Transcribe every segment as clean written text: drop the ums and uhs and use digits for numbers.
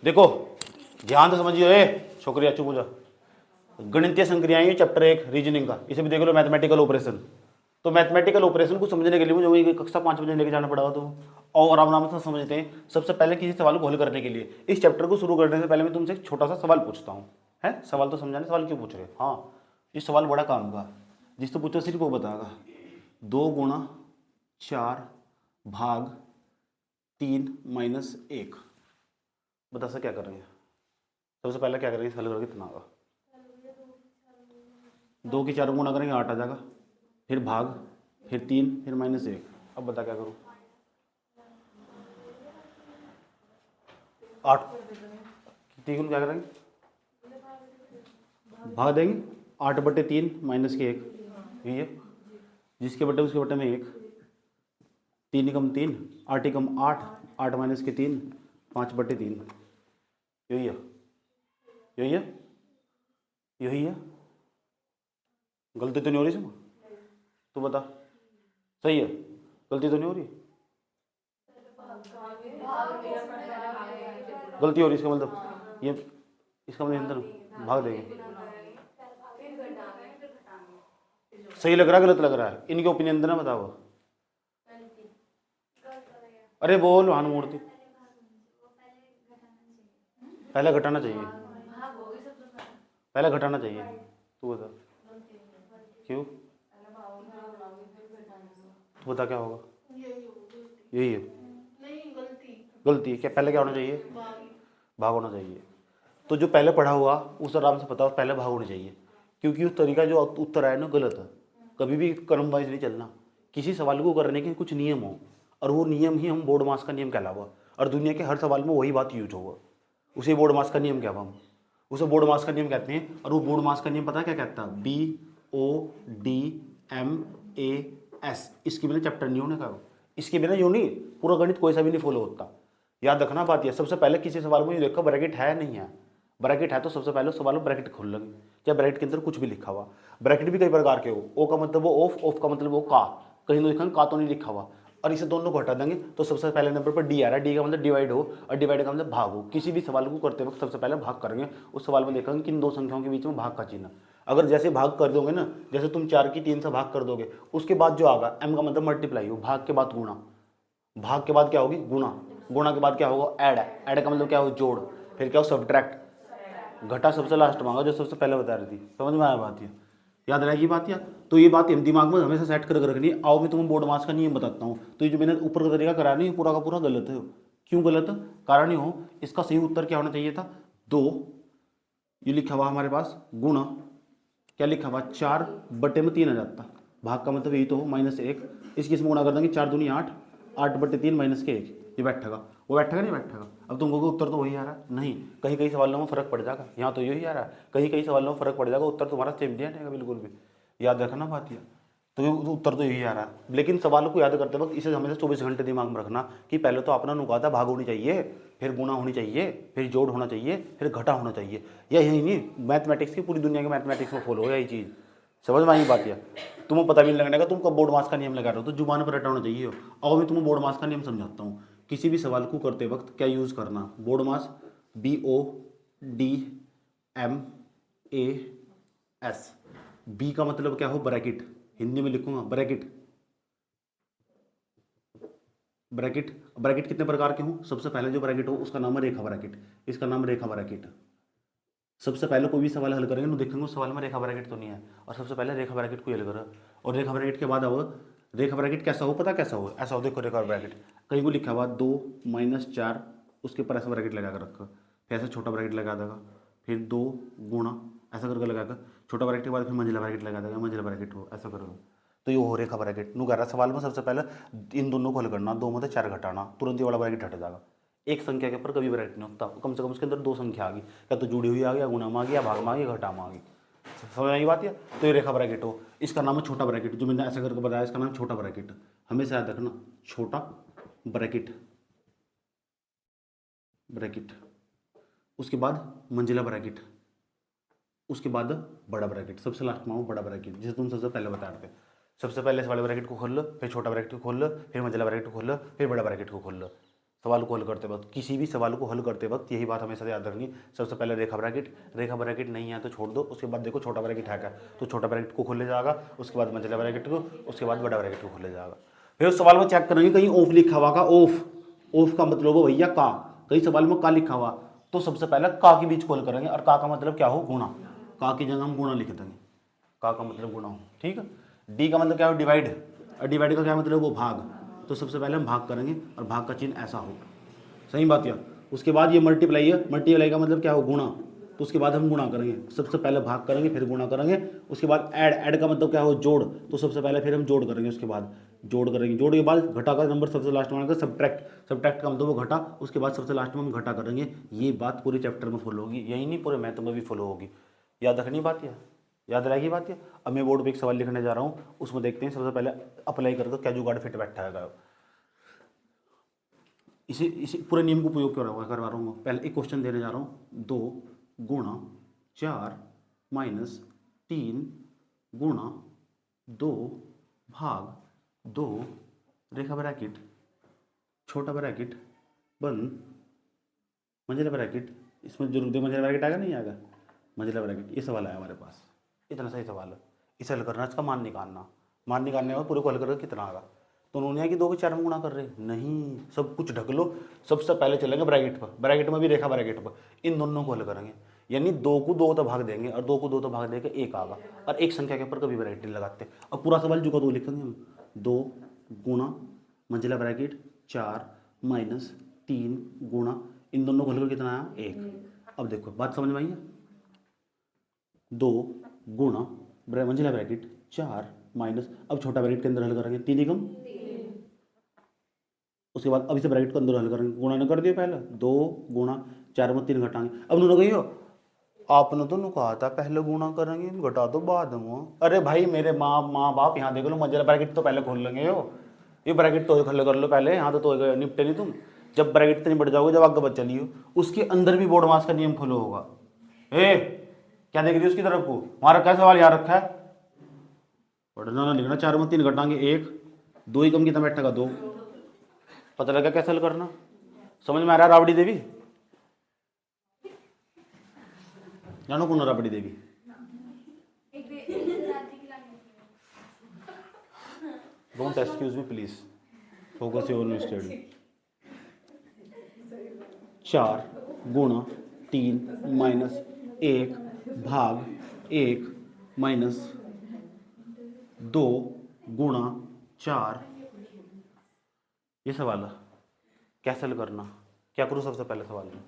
देखो ध्यान से समझिए, छोकरिया चुप हो जा। गणितीय संक्रियाएं चैप्टर 1 रीजनिंग का, इसे भी देख लो, मैथमेटिकल ऑपरेशन। तो मैथमेटिकल ऑपरेशन को समझने के लिए मुझे वही कक्षा 5 बजे लेके जाना पड़ा। तो और आराम से समझते हैं। सबसे पहले किसी सवाल को हल करने के लिए, इस चैप्टर को शुरू करने से पहले मैं तुमसे एक छोटा सा सवाल पूछता हूँ। है सवाल तो समझाने, सवाल क्यों पूछ रहे हो? हाँ, ये सवाल बड़ा काम का, जिससे पूछो सिर्फ वो बताएगा। 2 × 4 / 3 - 1, बता सक क्या करेंगे? सबसे पहले क्या करेंगे, हल करके कितना होगा? 2 की 4 गुणा करेंगे 8 आ जाएगा, फिर भाग, फिर 3, फिर -1। अब बता क्या करूँ? 8 3 क्या करेंगे? भाग देंगे। 8/3 -1, यही है। जिसके बटे उसके बटे में 1, 3 × 3 8 × 8 8 - 3 5/3, यही है, यही है, यही है। गलती तो नहीं हो रही इसमें? तू बता, सही है? गलती तो नहीं हो रही? गलती हो रही, इसका मतलब ये, इसका मतलब अंदर भाग देंगे। सही लग रहा है गलत लग रहा है? इनके ओपिनियन देना, बताओ। अरे बोल भानुमूर्ति, पहले घटाना चाहिए, पहले घटाना चाहिए। तू बता क्यों? तू बता क्या होगा? यही है गलती। क्या पहले क्या होना चाहिए? भाग होना चाहिए। तो जो पहले पढ़ा हुआ उस आराम से पता हो, पहले भाग होना चाहिए, क्योंकि उस तरीका जो उत्तर आया ना गलत है। कभी भी क्रम वाइज नहीं चलना। किसी सवाल को करने के कुछ नियम हो, और वो नियम ही हम बोर्ड मास का नियम कहलावा, और दुनिया के हर सवाल में वही बात यूज होगा, उसे बोर्ड मास का नियम कहवा हम, उसे बोर्ड मास का नियम कहते हैं। और वो बोर्ड मास का नियम पता है क्या कहता है? BODMAS। इसके बिना चैप्टर नहीं होने का, इसके बिना यूँ नहीं, पूरा गणित कोई सा भी नहीं फॉलो होता। याद रखना बात यह, सबसे पहले किसी सवाल में ये देखो ब्रैकेट है नहीं है। ब्रैकेट है तो सबसे पहले सवाल में ब्रैकेट खोल लगे, क्या ब्रैकेट के अंदर कुछ भी लिखा हुआ। ब्रैकेट भी कई प्रकार के हो, ओ का मतलब वो ऑफ, ऑफ का मतलब वो का, कहीं तो लिखा का तो नहीं लिखा हुआ। और इसे दोनों को हटा देंगे तो सबसे पहले नंबर पर डी आ रहा है। डी का मतलब डिवाइड हो, और डिवाइड का मतलब भाग हो। किसी भी सवाल को करते वक्त सबसे पहले भाग करेंगे। उस सवाल में देखेंगे किन दो संख्याओं के बीच में भाग का चिन्ह। अगर जैसे भाग कर दोगे ना, जैसे तुम 4 की 3 से भाग कर दोगे, उसके बाद जो आगा एम का मतलब मल्टीप्लाई हो, भाग के बाद गुणा, भाग के बाद क्या होगी? गुणा, गुणा के बाद क्या होगा? ऐड, ऐड का मतलब क्या हो? जोड़, फिर क्या हो? सब्ट्रैक्ट, घटा सबसे लास्ट में आएगा, जो सबसे पहले बता रही थी। समझ में आया बात? ये याद रहेगी बात? या तो ये बात दिमाग में हमेशा सेट करके रखनी है। आओ मैं तुम्हें बोर्ड मास का नियम बताता हूँ। तो ये जो मैंने ऊपर का तरीका करा नहीं, पूरा का पूरा गलत है। क्यों गलत है? कारण ये हो, इसका सही उत्तर क्या होना चाहिए था? 2, ये लिखा हुआ हमारे पास गुणा, क्या लिखा हुआ? 4/3 आ जाता। भाग का मतलब यही तो हो, -1। इसकी इसमें गुणा कर देंगे, 4 दूनी 8, 8/3 -1, ये बैठेगा। वो बैठेगा नहीं बैठेगा? अब तुम कहोगे उत्तर तो वही आ रहा है। नहीं, कहीं कहीं सवालों में फर्क पड़ जाएगा। यहाँ तो यही आ रहा है, कहीं कहीं सवालों में फर्क पड़ जाएगा, उत्तर तुम्हारा सेम नहीं आएगा बिल्कुल भी। याद रखना बात ये। तो ये उत्तर तो यही आ रहा है, लेकिन सवालों को याद करते वक्त इसे हमेशा 24 घंटे दिमाग में रखना कि पहले तो अपना नुका था, भाग होनी चाहिए, फिर गुणा होनी चाहिए, फिर जोड़ होना चाहिए, फिर घटा होना चाहिए। यही नहीं, मैथमेटिक्स की पूरी दुनिया के मैथमेटिक्स में फॉलो हो यही चीज़। समझ में आई बात? या तुम्हें पता भी नहीं लगने का तुम कब बोर्ड मास का नियम लगा रहे हो, तो जुबान पर रटा होना चाहिए हो। और मैं तुम्हें बोर्ड मास का नियम समझाता हूँ। किसी भी सवाल को करते वक्त क्या यूज़ करना? बोर्ड मास, BODMAS। बी का मतलब क्या हो? ब्रैकेट, हिंदी में लिखूंगा ब्रैकेट। ब्रैकेट, ब्रैकेट कितने प्रकार के हों? सबसे पहले जो ब्रैकेट हो उसका नाम है रेखा ब्रैकेट, इसका नाम रेखा ब्रैकेट। सबसे पहले कोई भी सवाल हल करेंगे तो देखेंगे उस सवाल में रेखा ब्रैकेट तो नहीं है, और सबसे पहले रेखा ब्रैकेट को हल करो। और रेखा ब्रैकेट के बाद आओ, रेखा ब्रैकेट कैसा हो? पता कैसा हो? ऐसा हो, देखो रेखा ब्रैकेट कहीं को लिखा हुआ 2 - 4, उसके ऊपर ऐसा ब्रैकेट लगा कर रखो, फिर ऐसा छोटा ब्रैकेट लगा देगा, फिर 2 गुणा ऐसा करके लगाकर, छोटा ब्रैकेट के बाद फिर मंजिला ब्रैकेट लगा देगा, मंजिला ब्रैकेट हो ऐसा करोगे तो ये हो रेखा ब्रैकेट। नु कह रहा सवाल में सबसे पहले इन दोनों को हल करना, 2 में से 4 घटाना, तुरंत ये वाला ब्रैकेट हट जाएगा। एक संख्या के ऊपर कभी ब्रैकेट नहीं होता, कम से कम उसके अंदर 2 संख्या आ गई, या तो जुड़ी हुई आ गई, या गुणा में आ गई, या भाग में आ गई, या घटा में आ गई। समझ आई बात? या तो ये रेखा ब्रैकेट हो, इसका नाम है छोटा ब्रैकेट। जो मैंने ऐसा करके बताया इसका नाम छोटा ब्रैकेट, हमेशा याद रखना, छोटा ब्रैकेट, ब्रैकेट। उसके बाद मंजिला ब्रैकेट, उसके बाद बड़ा ब्रैकेट, सबसे लास्ट में हो बड़ा ब्रैकेट, जिसे तुम सबसे पहले बता रहे थे। सबसे पहले इस बड़े ब्रैकेट को खोल लो, फिर छोटा ब्रैकेट को खोल लो, फिर मंजिला ब्रैकेट को खोल लो, फिर बड़ा ब्रैकेट को खोल लो। सवाल को हल करते वक्त, किसी भी सवाल को हल करते वक्त यही बात हमेशा याद रखनी। सबसे पहले रेखा ब्रैकेट नहीं है तो छोड़ दो, उसके बाद देखो छोटा ब्रैकेट है क्या, तो छोटा ब्रैकेट को खोले जाएगा, उसके बाद मंझला ब्रैकेट को, उसके बाद बड़ा ब्रैकेट को खोले जाएगा। फिर उस सवाल में चेक करेंगे कहीं ऑफ लिखा हुआ का, ऑफ का मतलब हो भैया का, कई सवाल में का लिखा हुआ, तो सबसे पहले का के बीच खोल करेंगे, और का मतलब क्या हो, गुणा, का की जगह हम गुणा लिख देंगे, का मतलब गुणा हो, ठीक है। डी का मतलब क्या हो, डिवाइड, और डिवाइड का क्या मतलब वो भाग, तो सबसे पहले हम भाग करेंगे और भाग का चिन्ह ऐसा हो, सही बात यार। उसके बाद ये मल्टीप्लाई है, मल्टीप्लाई का मतलब क्या हो, गुणा, तो उसके बाद हम गुणा करेंगे, सबसे पहले भाग करेंगे फिर गुणा करेंगे, उसके बाद ऐड का मतलब क्या हो, जोड़, तो सबसे पहले फिर हम जोड़ करेंगे, उसके बाद जोड़ करेंगे, जोड़ के बाद घटा का नंबर सबसे लास्ट में आएगा, सब्ट्रैक्ट का मतलब वो घटा, उसके बाद सबसे लास्ट में हम घटा करेंगे। ये बात पूरे चैप्टर में फॉलो होगी, यही नहीं पूरे मैथ में भी फॉलो होगी, याद रखनी बात है, याद रहेगी बात है। अब मैं बोर्ड पे एक सवाल लिखने जा रहा हूँ, उसमें देखते हैं सबसे पहले अप्लाई करके क्या जुगाड़ फिट बैठा है। इसी पूरे नियम को उपयोग करवा रहा हूँ। पहले एक क्वेश्चन देने जा रहा हूँ, 2 गुणा 4 माइनस 3 गुणा 2 भाग 2 रेखा ब्रैकेट छोटा ब्रैकेट बंद मंझला ब्रैकेट, इसमें जरूर दे मंझला ब्रैकेट आएगा नहीं आएगा, मंझला ब्रैकेट, ये सवाल आया हमारे पास, इतना सही सवाल है। इसे हल करना, इसका मान निकालने और पूरे को हल करके कितना आएगा, तो उन्होंने कि 2 के 4 में गुणा कर रहे, नहीं, सब कुछ ढक लो, सबसे पहले चलेंगे ब्रैकेट पर, ब्रैकेट में भी रेखा ब्रैकेट पर, इन दोनों को हल करेंगे, यानी 2 को 2 तो भाग देंगे, और 2 को 2 तो भाग देके 1 आएगा, और एक संख्या के ऊपर कभी ब्रैकेट नहीं लगाते। अब पूरा सवाल जो का 2 लिखेंगे हम, 2 गुणा मंझला ब्रैकेट 4 माइनस 3 गुणा, इन दोनों को हल कर कितना आया, 1। अब देखो बात समझ में आई है, 2 गुणा मंझला ब्रैकेट 4 माइनस, अब छोटा ब्रैकेट के अंदर हल करेंगे, 3 एकम, उसके बाद अभी से ब्रैकेट को अंदर हल करेंगे, गुणा ने कर दिया पहले, 2 गुणा 4 में 3 घटाएंगे। अब उन्होंने कही हो आपने तो कहा था पहले गुणा करेंगे घटा दो बाद में, अरे भाई मेरे माँ बाप यहाँ देख लो, मंझला ब्रैकेट तो पहले खोल लेंगे, ये ब्रैकेट तो हल कर लो पहले, यहाँ तो निपटे नहीं तुम, जब ब्रैकेट इतनी बढ़ जाओगे, जब आगे बच चलिए, उसके अंदर भी बोर्ड मास का नियम फॉलो होगा। क्या देख रही है उसकी तरफ को, हमारा क्या सवाल यहाँ रखा है, पढ़ना ना लिखना, 4 में 3 घटाएंगे 1, 2 ही कम कितना बैठेगा 2, पता लगा कैसे हल करना, समझ में आ रहा है। राबड़ी देवी जानो कौन है Rabri Devi, don't excuse me please, focus your study. 4 गुणा 3 माइनस 1 भाग 1 माइनस 2 गुणा 4, ये सवाल है, कैसे हल करना, क्या करूँ सबसे पहले सवाल में,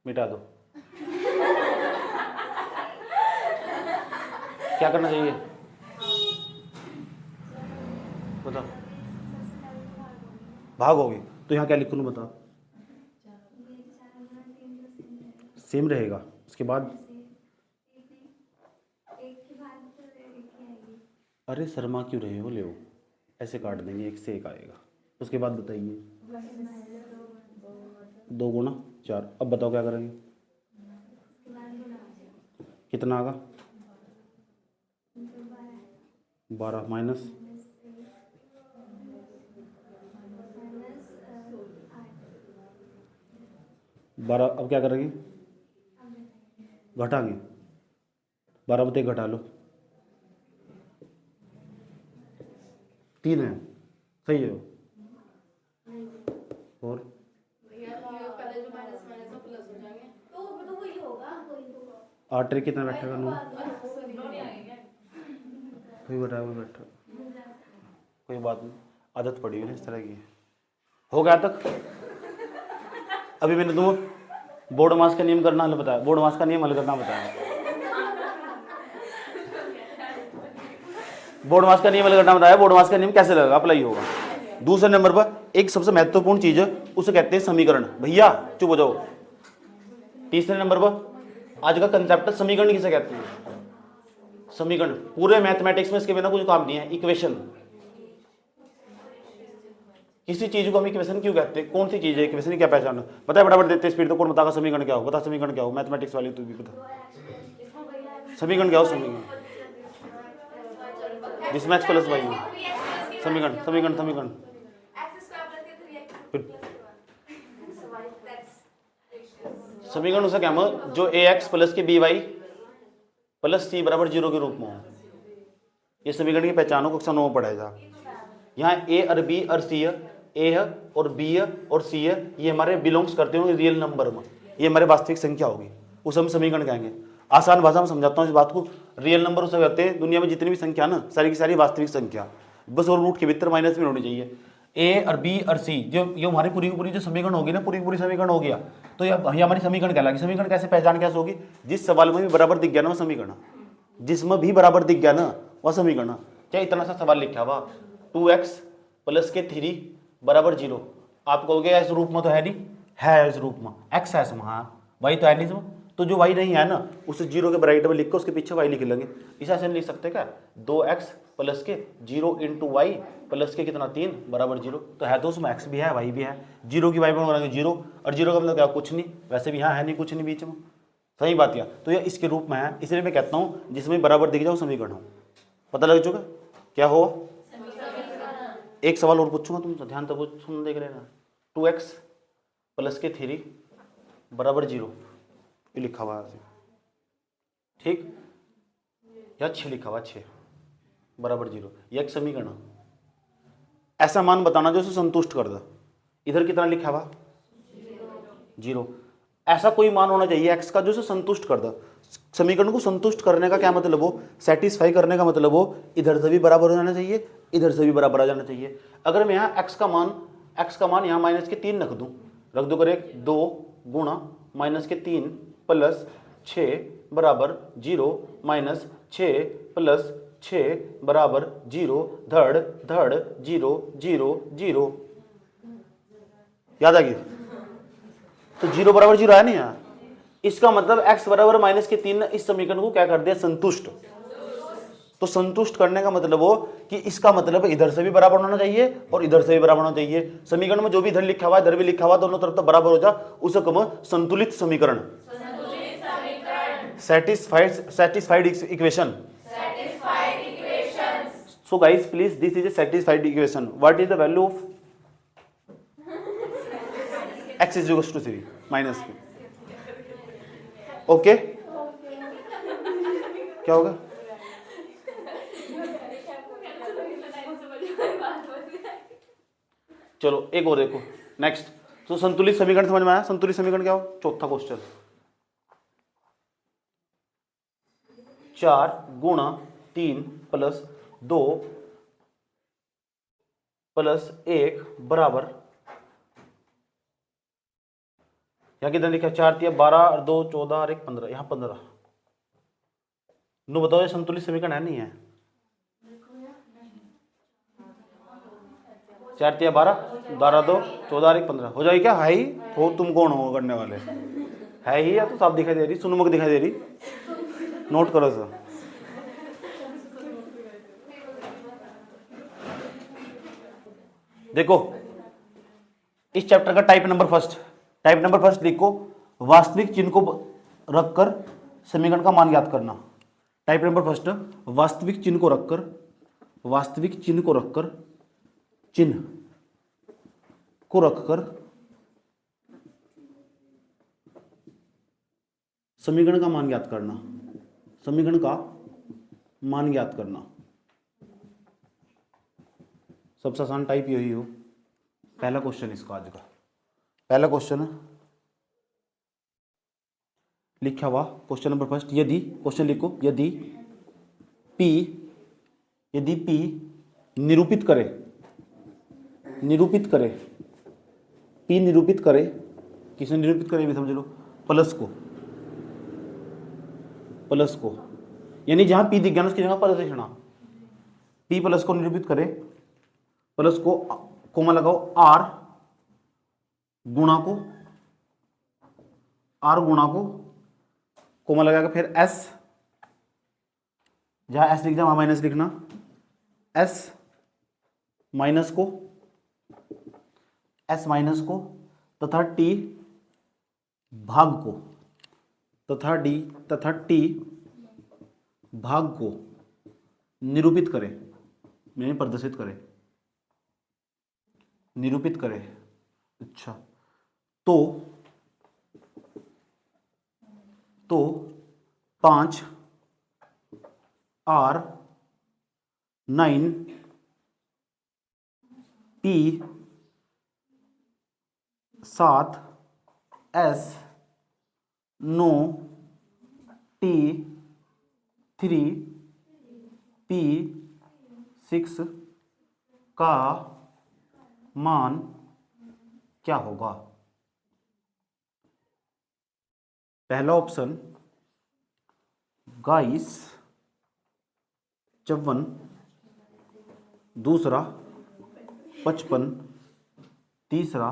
मिटा दो, क्या करना चाहिए बताओ, भाग होगी तो यहाँ क्या लिखूँ बताओ, सेम रहेगा, उसके बाद अरे शर्मा क्यों रहे हो, ले ऐसे काट देंगे, 1 से 1 आएगा, उसके बाद बताइए 2 गुणा 4, अब बताओ क्या करेंगे, कितना आएगा 12 माइनस 12, अब क्या करेंगे घटाएंगे, 12 बते घटा लो, 3 है, सही है, और आठ कितना बैठेगा 9, वही बैठा, कोई बात नहीं, आदत पड़ी हुई ना इस तरह की, हो गया तक। अभी मैंने तुम्हें बोर्ड मास का नियम करना हल बताया, बोर्ड मास का नियम हल करना बताया, बोर्ड मास का नियम हल करना बताया, बोर्ड मास का नियम कैसे लगेगा, अप्लाई होगा। दूसरे नंबर पर एक सबसे महत्वपूर्ण चीज है, उसे कहते हैं समीकरण, भैया चुप हो जाओ। तीसरे नंबर पर आज का कंसेप्ट है समीकरण किसे कहते हैं, समीकरण, पूरे मैथमेटिक्स में इसके बिना कुछ काम नहीं है। इक्वेशन, किसी चीज को हम इक्वेशन क्यों कहते हैं, कौन सी चीज है इक्वेशन, क्या पहचान पता है, बराबर देते स्पीड तो कौन बताएगा समीकरण क्या हो, बता समीकरण क्या हो, मैथमेटिक्स वाली तू भी बता समीकरण क्या हो, समीकरण दिस मैच प्लस वाई हो, समीकरण समीकरण समीकरण समीकरण उसे क्या जो ए एक्स प्लस के बी वाई प्लस सी बराबर 0 के रूप में हो। ये समीकरण की पहचानो कक्षा 9 में पढ़ेगा। यहाँ ए और बी और सी है, ए है और बी है और सी है, ये हमारे बिलोंग्स करते होंगे रियल नंबर में, ये हमारे वास्तविक संख्या होगी, उसे हम समीकरण कहेंगे। आसान भाषा में समझाता हूँ इस बात को। रियल नंबर उसे कहते हैं दुनिया में जितनी भी संख्या ना, सारी की सारी वास्तविक संख्या, बस और रूट के भीतर माइनस में होनी चाहिए। ए और बी और सी जो ये हमारी पूरी की पूरी जो समीकरण होगी ना, पूरी की पूरी समीकरण हो गया, तो ये हमारी समीकरण कहलाएगी। समीकरण कैसे पहचान कैसे होगी? जिस सवाल में भी बराबर दिख गया ना वो समीकरण, जिसमें भी बराबर दिख गया ना वह समीकरण। चाहे इतना सा सवाल लिखा हुआ 2x प्लस के 3 बराबर 0, आप कहोगे इस रूप में तो है नहीं, है इस रूप में, x है इसमें, हाँ y तो है नहीं इसमें, तो जो y नहीं है ना उसे 0 के ब्रैकेट में लिख कर उसके पीछे y लिख लेंगे। इसे ऐसे लिख सकते क्या? 2x प्लस के 0 इंटू वाई प्लस के कितना 3 बराबर 0, तो है तो उसमें x भी है y भी है। 0 की y में बनाएंगे 0, और 0 का मतलब क्या? कुछ नहीं, वैसे भी यहाँ है नहीं कुछ नहीं बीच में, सही बात है। तो ये इसके रूप में है, इसलिए मैं कहता हूँ जिसमें बराबर दिख जाओ समीकरण हो। पता लग चुका क्या हो? एक सवाल और पूछूंगा तुमसे, ध्यान तो सुन देख लेना। 2x प्लस के 3 बराबर 0 ये लिखा हुआ है, ठीक, या 6 लिखा हुआ 6 बराबर 0, ये एक समीकरण। ऐसा मान बताना जो उसे संतुष्ट कर दे। इधर कितना लिखा हुआ? 0। ऐसा कोई मान होना चाहिए x का जो उसे संतुष्ट कर दे। समीकरण को संतुष्ट करने का क्या मतलब हो? सेटिस्फाई करने का मतलब हो इधर से भी बराबर हो जाना चाहिए, इधर से भी बराबर आ जाना चाहिए। अगर मैं यहाँ x का मान यहाँ माइनस के 3 रख दो करे 2 गुणा माइनस के 3 प्लस 6 बराबर 0 माइनस 6 प्लस 6 बराबर 0 धड़ धड़ 0 0 0, याद आ गई? तो 0 बराबर 0 है नहीं यहाँ, इसका मतलब x बराबर माइनस के 3 ने इस समीकरण को क्या कर दिया? संतुष्ट। तो संतुष्ट करने का मतलब हो कि इसका मतलब इधर से भी बराबर होना चाहिए और इधर से भी बराबर होना चाहिए। समीकरण में जो भी इधर लिखा हुआ है इधर भी लिखा हुआ, दोनों तरफ तो बराबर हो जा, उसे कहो संतुलित समीकरण, satisfied equation. So guys, please, this is a satisfied equation. What is the value of x is equals to 3 minus 3? Okay? क्या होगा? चलो एक और देखो नेक्स्ट। तो संतुलित समीकरण समझ में आया? संतुलित समीकरण क्या हो? चौथा क्वेश्चन, 4 गुणा 3 प्लस 2 प्लस 1 बराबर, यहाँ कितना लिखा? 4 3 12 और 2 14 और 1 15, यहाँ 15। नो बताओ ये संतुलित समीकरण है नहीं है? 4 3 12 12 2 14 और 1 15 हो जाएगी क्या? है ही हो, तुम कौन हो करने वाले? है ही या तो साफ दिखाई दे रही, सुनमुख दिखाई दे रही, नोट करो सर। देखो इस चैप्टर का टाइप नंबर फर्स्ट लिखो, वास्तविक चिन्ह को रखकर समीकरण का मान ज्ञात करना। टाइप नंबर फर्स्ट, वास्तविक चिन्ह को रखकर समीकरण का मान ज्ञात करना। सबसे आसान टाइप यही हो। पहला क्वेश्चन इसका आज का पहला क्वेश्चन लिखा हुआ, क्वेश्चन नंबर फर्स्ट, यदि, क्वेश्चन लिखो, यदि P निरूपित करे, P निरूपित करे, किसने निरूपित करे भी समझ लो, प्लस को, यानी जहां P दिख गया ना उसकी जगह प्लस लिखना। P प्लस को निरूपित करे, प्लस को कोमा लगाओ R गुणा को कोमा लगाकर फिर S, जहां S लिख जाए वहां माइनस लिखना, S माइनस को तथा T भाग को निरूपित करे, यानी प्रदर्शित करे। निरूपित करे। अच्छा, तो 5 R 9 P 7 S 9 T 3 P 6 का मान क्या होगा? पहला ऑप्शन 22 54, दूसरा 55, तीसरा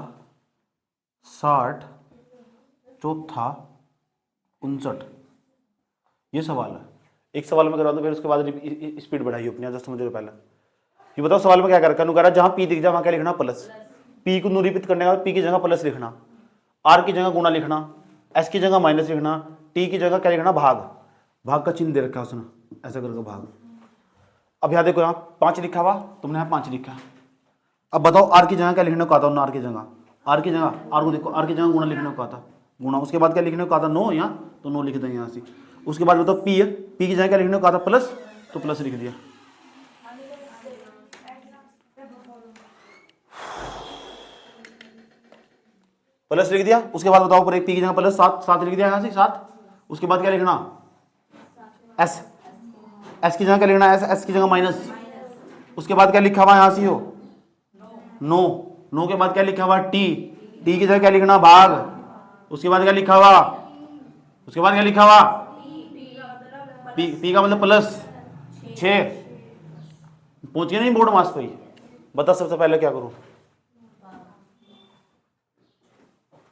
60, चौथा 59। ये सवाल है। एक सवाल में करा दो, फिर उसके बाद स्पीड बढ़ाइए अपनी, जस्ट समझ लो। पहले ये बताओ सवाल में क्या कर रखा है? जहां पी दिख जाए वहां क्या लिखना? प्लस। पी को निरूपित करने का पी की जगह प्लस लिखना, आर की जगह गुणा लिखना, एस की जगह माइनस लिखना, टी की जगह क्या लिखना? भाग। भाग का चिन्ह दे रखा है उसने, ऐसा करके भाग। अब यहाँ देखो, यहाँ 5 लिखा हुआ, तुमने यहाँ 5 लिखा। अब बताओ आर की जगह क्या लिखने को कहा था? आर की जगह आर को देखो, आर की जगह गुणा लिखने को कहा था, गुणा। उसके बाद क्या लिखने को कहा था? 9, यहाँ तो 9 लिख देंगे यहाँ से। उसके बाद बताओ पी है, पी की जगह क्या लिखने को कहा था? प्लस, तो प्लस लिख दिया। प्लस लिख दिया। उसके बाद बताओ पर एक पी की जगह प्लस 7 लिख दिया यहाँ से 7। उसके बाद क्या लिखना? एस, एस की जगह क्या लिखना? एस की जगह माइनस। उसके बाद क्या लिखा हुआ यहाँ से? हो 9 के बाद क्या लिखा हुआ? टी की जगह क्या लिखना? भाग। उसके बाद क्या लिखा हुआ? पी का मतलब प्लस 6। पहुंच गया नहीं बोर्ड मास पे? बता सबसे पहले क्या करूं?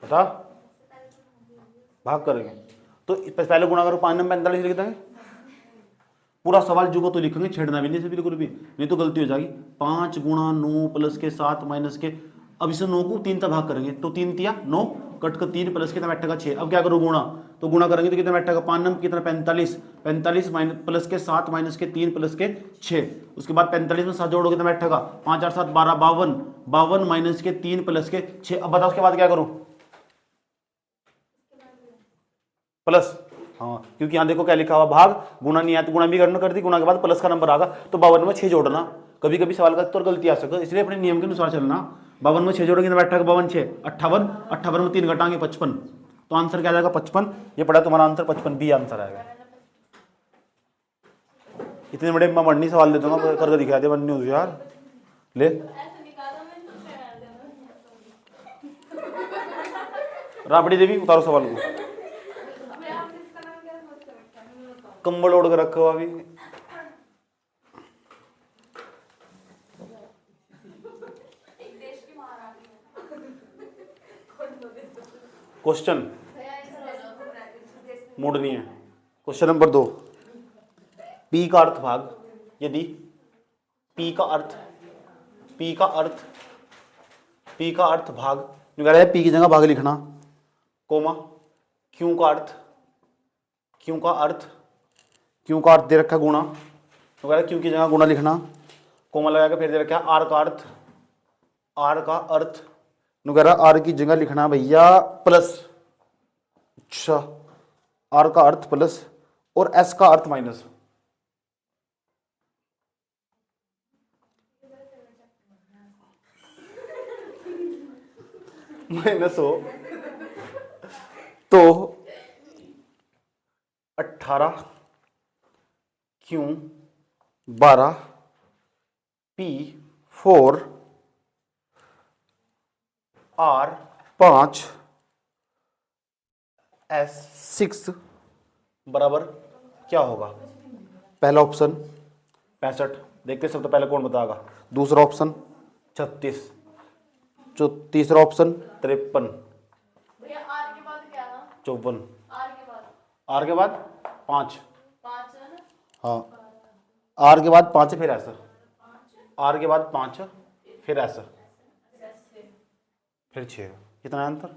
बता। भाग करेंगे तो पहले गुणा करो, 5 में 45 लिख देंगे। पूरा सवाल जो को तो लिखेंगे, छेड़ना भी नहीं से बिल्कुल भी, नहीं तो गलती हो जाएगी। 5 गुणा 9 प्लस के 7 माइनस के, अब इसे 9 को 3 तक भाग करेंगे तो 3 तिया 9, कट कर 3 प्लस कितना बैठेगा? 6। अब क्या करो? गुणा। तो गुणा करेंगे तो कितना बैठेगा? 5 नम कितना? 45 माइनस प्लस के 7 माइनस के 3 प्लस के 6। उसके बाद 45 में 7 जोड़ो कितना बैठेगा? 5 8 7 12, 52 माइनस के 3 प्लस के 6। अब बताओ उसके बाद क्या करूं? प्लस। हाँ, क्योंकि यहाँ देखो क्या लिखा हुआ? भाग। गुणा नहीं आया तो गुणा भी करना, कर दी। गुणा के बाद प्लस का नंबर आगा तो 52 में 6 जोड़ना। कभी कभी सवाल का उत्तर गलती आ सकता है, इसलिए अपने नियम के अनुसार चलना। 52 में 6 जोड़ेंगे तो बैठेगा 52 6 58, 58 में 3 घटाएंगे 55, तो आंसर क्या आ जाएगा? 55। ये पड़ा तुम्हारा आंसर 55, बी आंसर आएगा। इतने बड़े मैं मरनी सवाल देता हूँ, करके दिखा दे वन न्यूज यार। ले राबड़ी देवी, उतारो सवाल को। कंबल ओढ़ के रखो अभी। क्वेश्चन मूड नहीं है। क्वेश्चन नंबर 2, पी का अर्थ भाग। यदि पी का अर्थ भाग, जो कह रहा है पी की जगह भाग लिखना, कोमा क्यू का अर्थ दे रखा गुणा, तो कह रहा है क्यू की जगह गुणा लिखना, कोमा लगा के फिर दे रखा है आर का अर्थ, नु कह रहा आर की जगह लिखना भैया प्लस। अच्छा, आर का अर्थ प्लस और एस का अर्थ माइनस। माइनस हो तो 18 क्यू 12 पी 4 आर 5 एस 6 बराबर क्या होगा? पहला ऑप्शन 65, देखते सबसे पहले कौन बताएगा। दूसरा ऑप्शन 36, जो तीसरा ऑप्शन 53, 54, आर के बाद 5, हाँ आर के बाद 5 फिर ऐसा, आर के बाद 5 फिर ऐसा, फिर 6। कितना अंतर?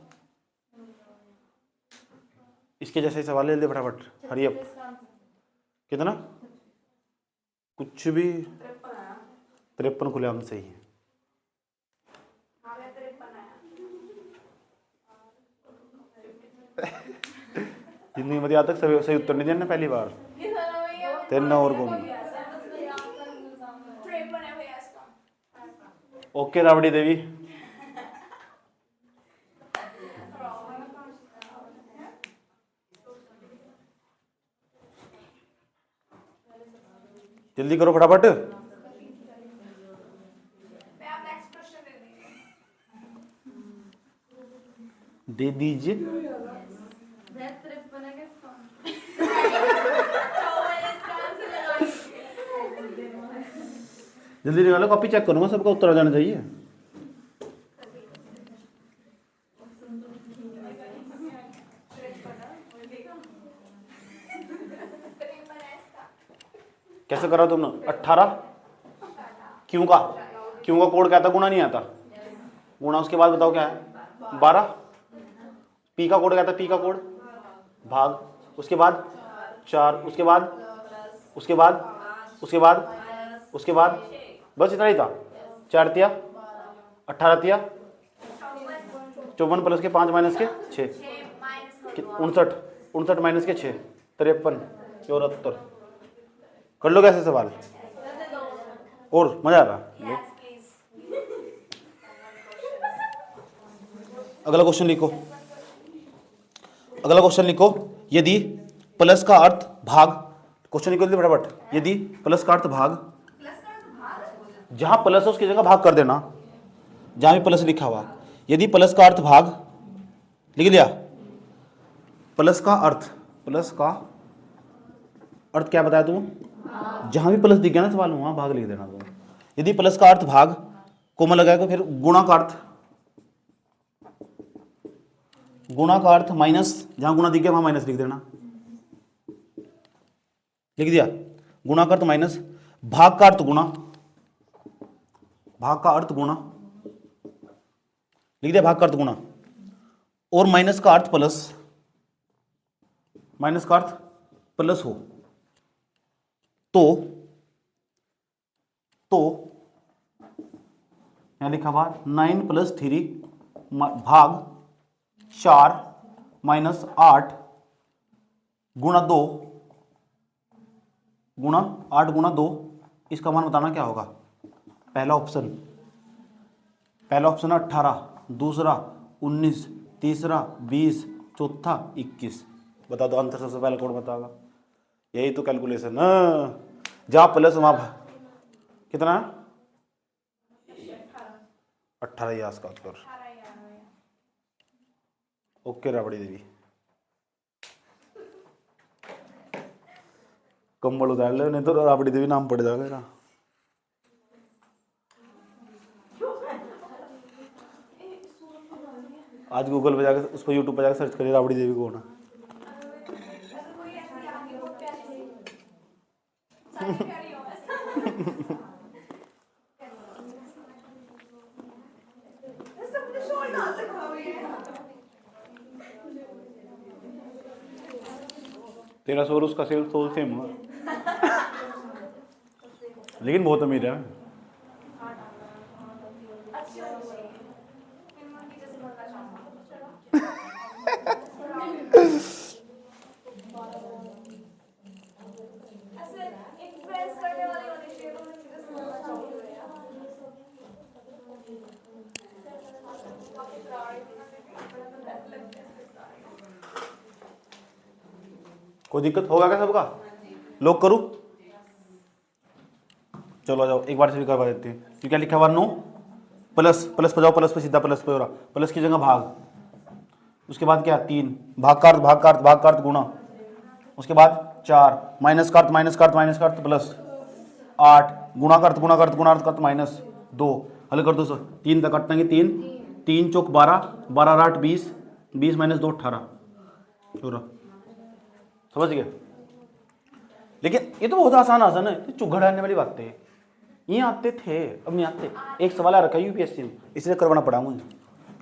इसके जैसे सवाल ले ले फटाफट, हरी अप। कितना? कुछ भी 53 खुलेआम सही है। हिंदी में आज तक सही उत्तर नहीं दिया ना पहली बार। 3 और कौन। ओके राबड़ी देवी। जल्दी करो फटाफट। दे दीजिए। जल्दी निकालो, कॉपी चेक करूंगा, सबका उत्तर आ जाना चाहिए। कैसे करा तुमने? 18 क्यों का कोड क्या था? गुना नहीं आता गुना। उसके बाद बताओ क्या है? 12। पी का कोड क्या था? पी का कोड भाग। उसके बाद 4। उसके बाद बस इतना ही था। 4 तिया 18 तिया 54 प्लस के 5 माइनस के 6 59 माइनस के 6 53 74। कर लो कैसे सवाल और मजा आ रहा। अगला क्वेश्चन लिखो। यदि प्लस का अर्थ भाग, क्वेश्चन लिखो फटाफट। यदि प्लस का अर्थ भाग, जहां प्लस है उसकी जगह भाग कर देना, जहां भी प्लस लिखा हुआ। यदि प्लस का अर्थ भाग लिख दिया। प्लस का अर्थ क्या बताया तुम? जहां भी प्लस दिख गया ना सवाल में वहां भाग लिख देना तुम। यदि प्लस का अर्थ भाग कोमा लगाएगा, फिर गुणा का अर्थ माइनस, जहां गुणा दिख गया वहां माइनस लिख देना। लिख दिया। गुणा का अर्थ माइनस, भाग का अर्थ गुणा, लिख दिया। भाग का अर्थ गुणा और माइनस का अर्थ प्लस हो तो यहां लिखा हुआ 9 + 3 भाग 4 माइनस 8 गुणा 2 गुणा 8 गुणा 2। इसका मान बताना क्या होगा? पहला ऑप्शन 18, दूसरा 19, तीसरा 20, चौथा 21। बता दो आंसर सबसे पहले कौन बताएगा? यही तो कैलकुलेशन है। जहां प्लस वहां कितना? 18 ही आस का उत्तर। ओके राबड़ी देवी। कंबल उतार ले, नहीं तो राबड़ी देवी नाम पड़ जाएगा। आज गूगल पे जाकर, उस पर यूट्यूब पे जाकर सर्च करिए राबड़ी देवी कौन है। तेरा सोर उसका सेल सोल सेम हुआ, लेकिन बहुत अमीर है। कोई दिक्कत होगा क्या सबका? लॉक करूं? चलो आ जाओ, एक बार से भी करवा देते हैं। क्यों क्या लिखा हुआ? 9 प्लस पे जाओ, प्लस पे सीधा प्लस पे हो रहा, प्लस की जगह भाग। उसके बाद क्या? 3 भाग का अर्थ गुणा। उसके बाद 4 माइनस का अर्थ प्लस 8 गुणा का अर्थ माइनस 2। हल कर दो सर। 3 तक कटेंगे, 3 चौक 12, 12 8 20, 20 माइनस 2 18 हो रहा। समझ गए? लेकिन ये तो बहुत आसान है, तो चुगड़ आने वाली बातें हैं। ये आते थे, अब नहीं आते। एक सवाल आ रखा है यूपीएससी में, इसलिए करवाना पड़ा मुझे।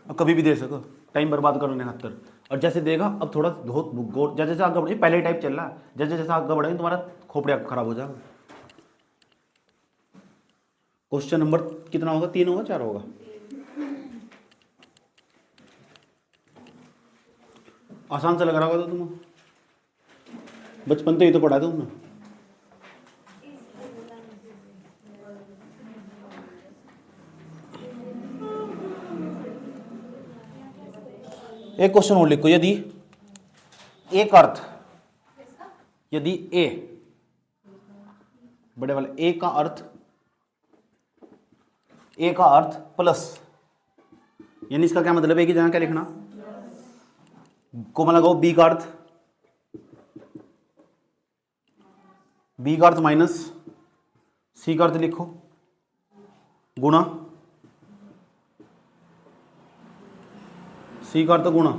अब कभी भी दे सको, टाइम बर्बाद करने खातर। और जैसे देगा अब थोड़ा बहुत जैसे जैसे आगे बढ़े, पहले टाइप चल रहा है, जैसे जैसे आगे बढ़ेंगे तुम्हारा खोपड़िया खराब हो जाएगा। क्वेश्चन नंबर कितना होगा? 3 होगा 4 होगा? आसान से लग रहा होगा तो तुम्हें। बचपन तो ये तो पढ़ा था तुमने। एक क्वेश्चन और लिखो, यदि एक अर्थ, यदि ए, बड़े वाले ए का अर्थ, ए का अर्थ प्लस, यानी इसका क्या मतलब है कि जहां क्या लिखना, कोमा लगाओ बी का अर्थ, बी का अर्थ माइनस, सी का अर्थ लिखो गुणा, सी का अर्थ गुणा,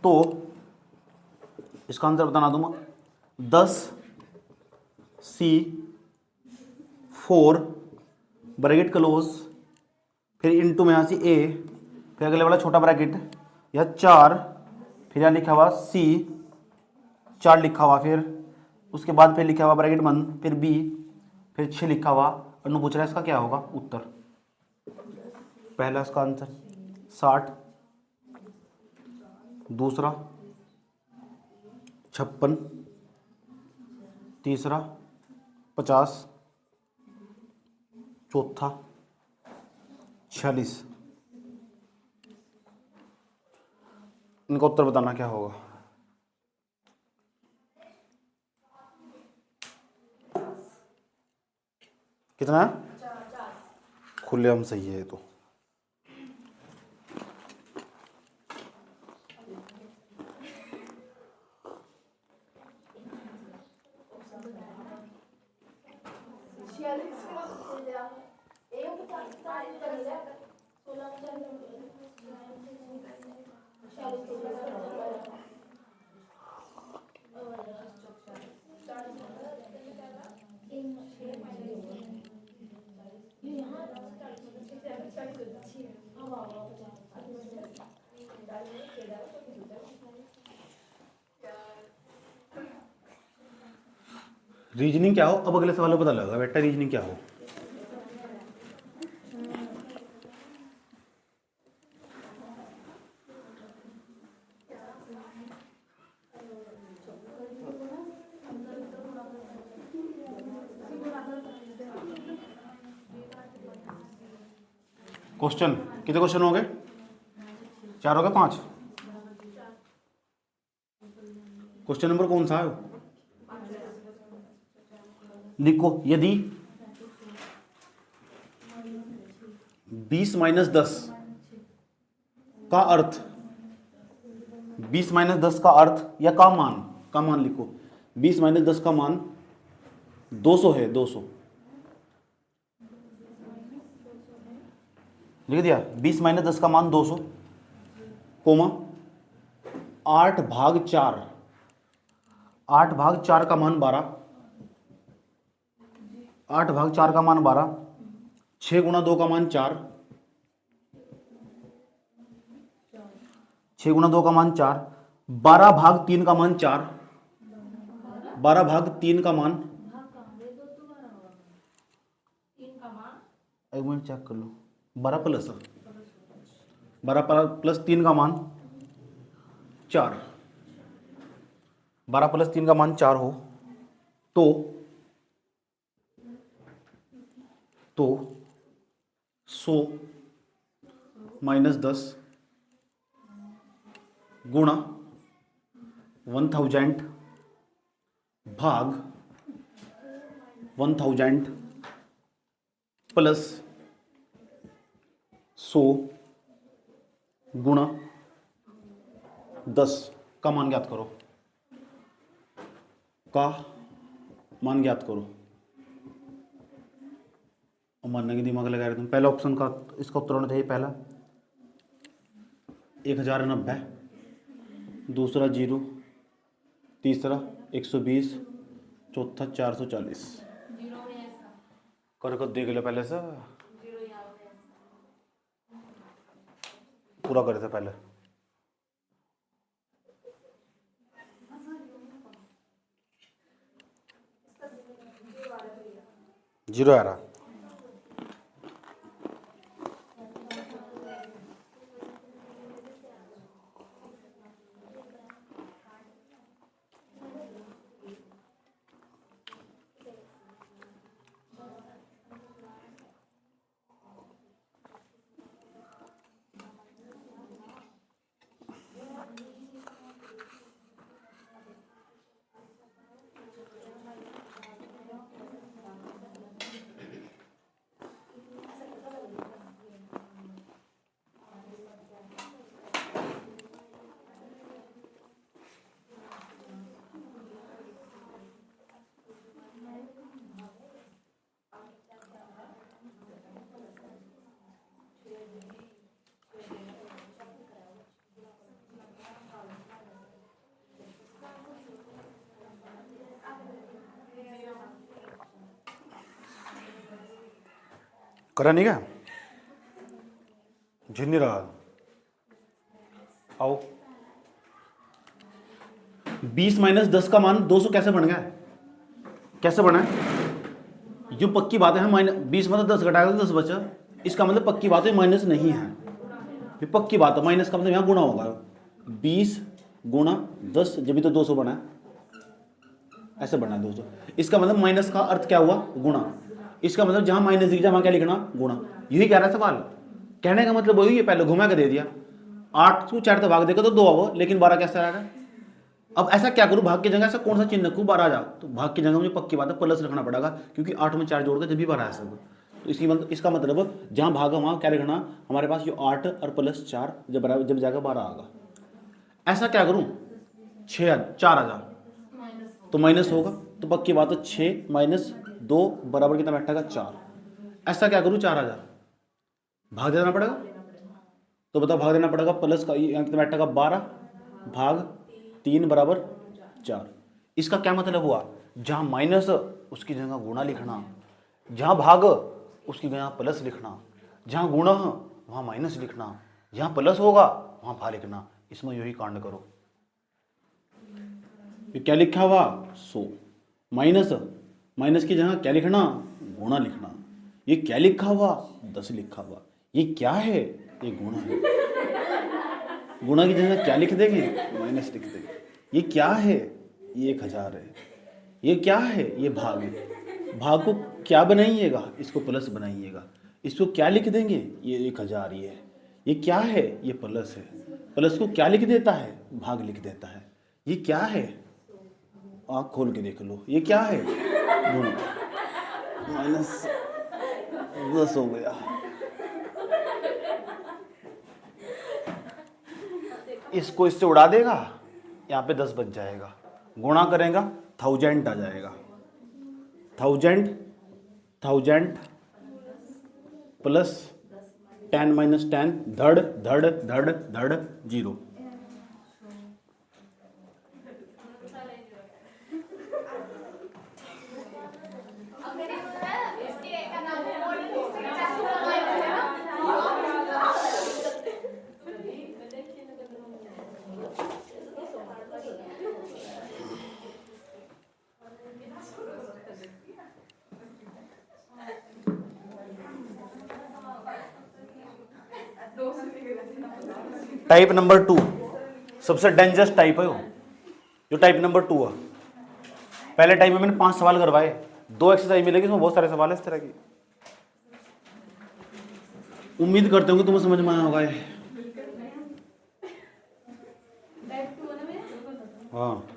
तो इसका आंसर बताना दूंगा 10 सी 4 ब्रैकेट क्लोज, फिर इनटू में यहां से ए, फिर अगले वाला छोटा ब्रैकेट, यह 4, फिर यहां लिखा हुआ सी 4 लिखा हुआ, फिर उसके बाद फिर लिखा हुआ ब्रैकेट बंद, फिर बी, फिर 6 लिखा हुआ। अनु पूछ रहा है इसका क्या होगा उत्तर। पहला इसका आंसर 60, दूसरा 56, तीसरा 50, चौथा 46। इनका उत्तर बताना क्या होगा। कितना है? खुलेआम सही है ये तो। रीजनिंग क्या हो, अब अगले सवाल में पता लगा बेटा रीजनिंग क्या हो। क्वेश्चन कितने क्वेश्चन हो गए? 4 हो गए? 5? क्वेश्चन नंबर कौन सा है? लिखो, यदि 20 - 10 का अर्थ, 20 - 10 का अर्थ या का मान लिखो। 20 - 10 का मान 200 है, 200 लिख दिया। 20 - 10 का मान 200, कोमा 8/4, 8/4 का मान 12, 8/4 का मान 12, 6 × 2 का मान 4, 6 × 2 का मान 4, 12/3 का मान 4, 12/3 का मान, एक मिनट चेक कर लो, 12 प्लस 3 का मान 4, 12 + 3 का मान 4 हो तो 100 - 10 गुणा 1000 भाग 1000 प्लस 100 गुणा 10 का मान ज्ञात करो, का मान ज्ञात करो। और मानने के दिमाग लगा रहे तुम। पहला ऑप्शन का इसका उत्तर होना चाहिए, पहला 1090, दूसरा 0, तीसरा 120, चौथा 440। कर देख लो पहले से, पूरा करे थे पहले। जीरो आ रहा। करा नहीं क्या, झिल नहीं रहा। आओ 20 माइनस 10 का मान 200 कैसे बन गया, कैसे बना है? ये पक्की बात है, माइनस 20 मतलब 10 घटाएगा तो 10 बचा, इसका मतलब पक्की बात है माइनस नहीं है, ये पक्की बात है। माइनस का मतलब यहाँ गुणा होगा, 20 गुणा 10, जब भी तो 200 बना है, ऐसे बना 200। इसका मतलब माइनस का अर्थ क्या हुआ, गुणा। इसका मतलब जहां माइनस दिख जाए वहां क्या लिखना, गुणा। यही कह रहा है सवाल, कहने का मतलब वही है, पहले घुमा के दे दिया। 8 को 4 से भाग देगा तो 2 आओ, लेकिन 12 कैसे आएगा? अब ऐसा क्या करूं, भाग की जगह ऐसा कौन सा चिन्ह रखूं, 12 आ जा, तो भाग की जगह मुझे पक्की बात है प्लस रखना पड़ेगा, क्योंकि 8 में 4 जोड़कर जब भी 12 आ सकता। तो इसका मतलब जहां भागा वहां क्या लिखना, हमारे पास जो 8 और प्लस 4 जब जाकर 12 आएगा। ऐसा क्या करूं, 4 आ जा तो माइनस होगा, तो पक्की बात है 6 माइनस 2 बराबर कितना बैठेगा, 4। ऐसा क्या करूं, 4 आ जा, भाग देना पड़ेगा। तो बताओ, भाग देना पड़ेगा, प्लस का कितना बैठेगा 12 भाग 3 बराबर 4। इसका क्या मतलब हुआ, जहां माइनस उसकी जगह गुणा लिखना, जहां भाग उसकी जगह प्लस लिखना, जहां गुणा वहां माइनस लिखना, जहां प्लस होगा वहां भाग लिखना। इसमें यही कांड करो। ये क्या लिखा हुआ, 100 माइनस, माइनस की जगह क्या लिखना, गुणा लिखना। ये क्या लिखा हुआ, 10 लिखा हुआ। ये क्या है, ये गुणा है। गुणा की जगह क्या लिख देंगे, माइनस लिख देंगे। ये क्या है, ये 1000 है। ये क्या है, ये भाग है। भाग को क्या बनाइएगा, इसको प्लस बनाइएगा। इसको क्या लिख देंगे, ये 1000 ये है। ये क्या है, ये प्लस है। प्लस को क्या लिख देता है, भाग लिख देता है। ये क्या है, आँख खोल के देख लो, ये क्या है, गुणा। माइनस 10 हो गया। इसको इससे उड़ा देगा, यहाँ पे 10 बच जाएगा। गुणा करेगा 1000 आ जाएगा। 1000 प्लस 10 माइनस 10 धड़ धड़ धड़ धड़ 0। टाइप नंबर 2 सबसे डेंजरस टाइप है वो, जो टाइप नंबर 2 है। पहले टाइप में मैंने 5 सवाल करवाए, 2 एक्सरसाइज मिलेगी, इसमें बहुत सारे सवाल है इस तरह की। उम्मीद करते हूँ कि तुम्हें समझ में आया होगा ये। हाँ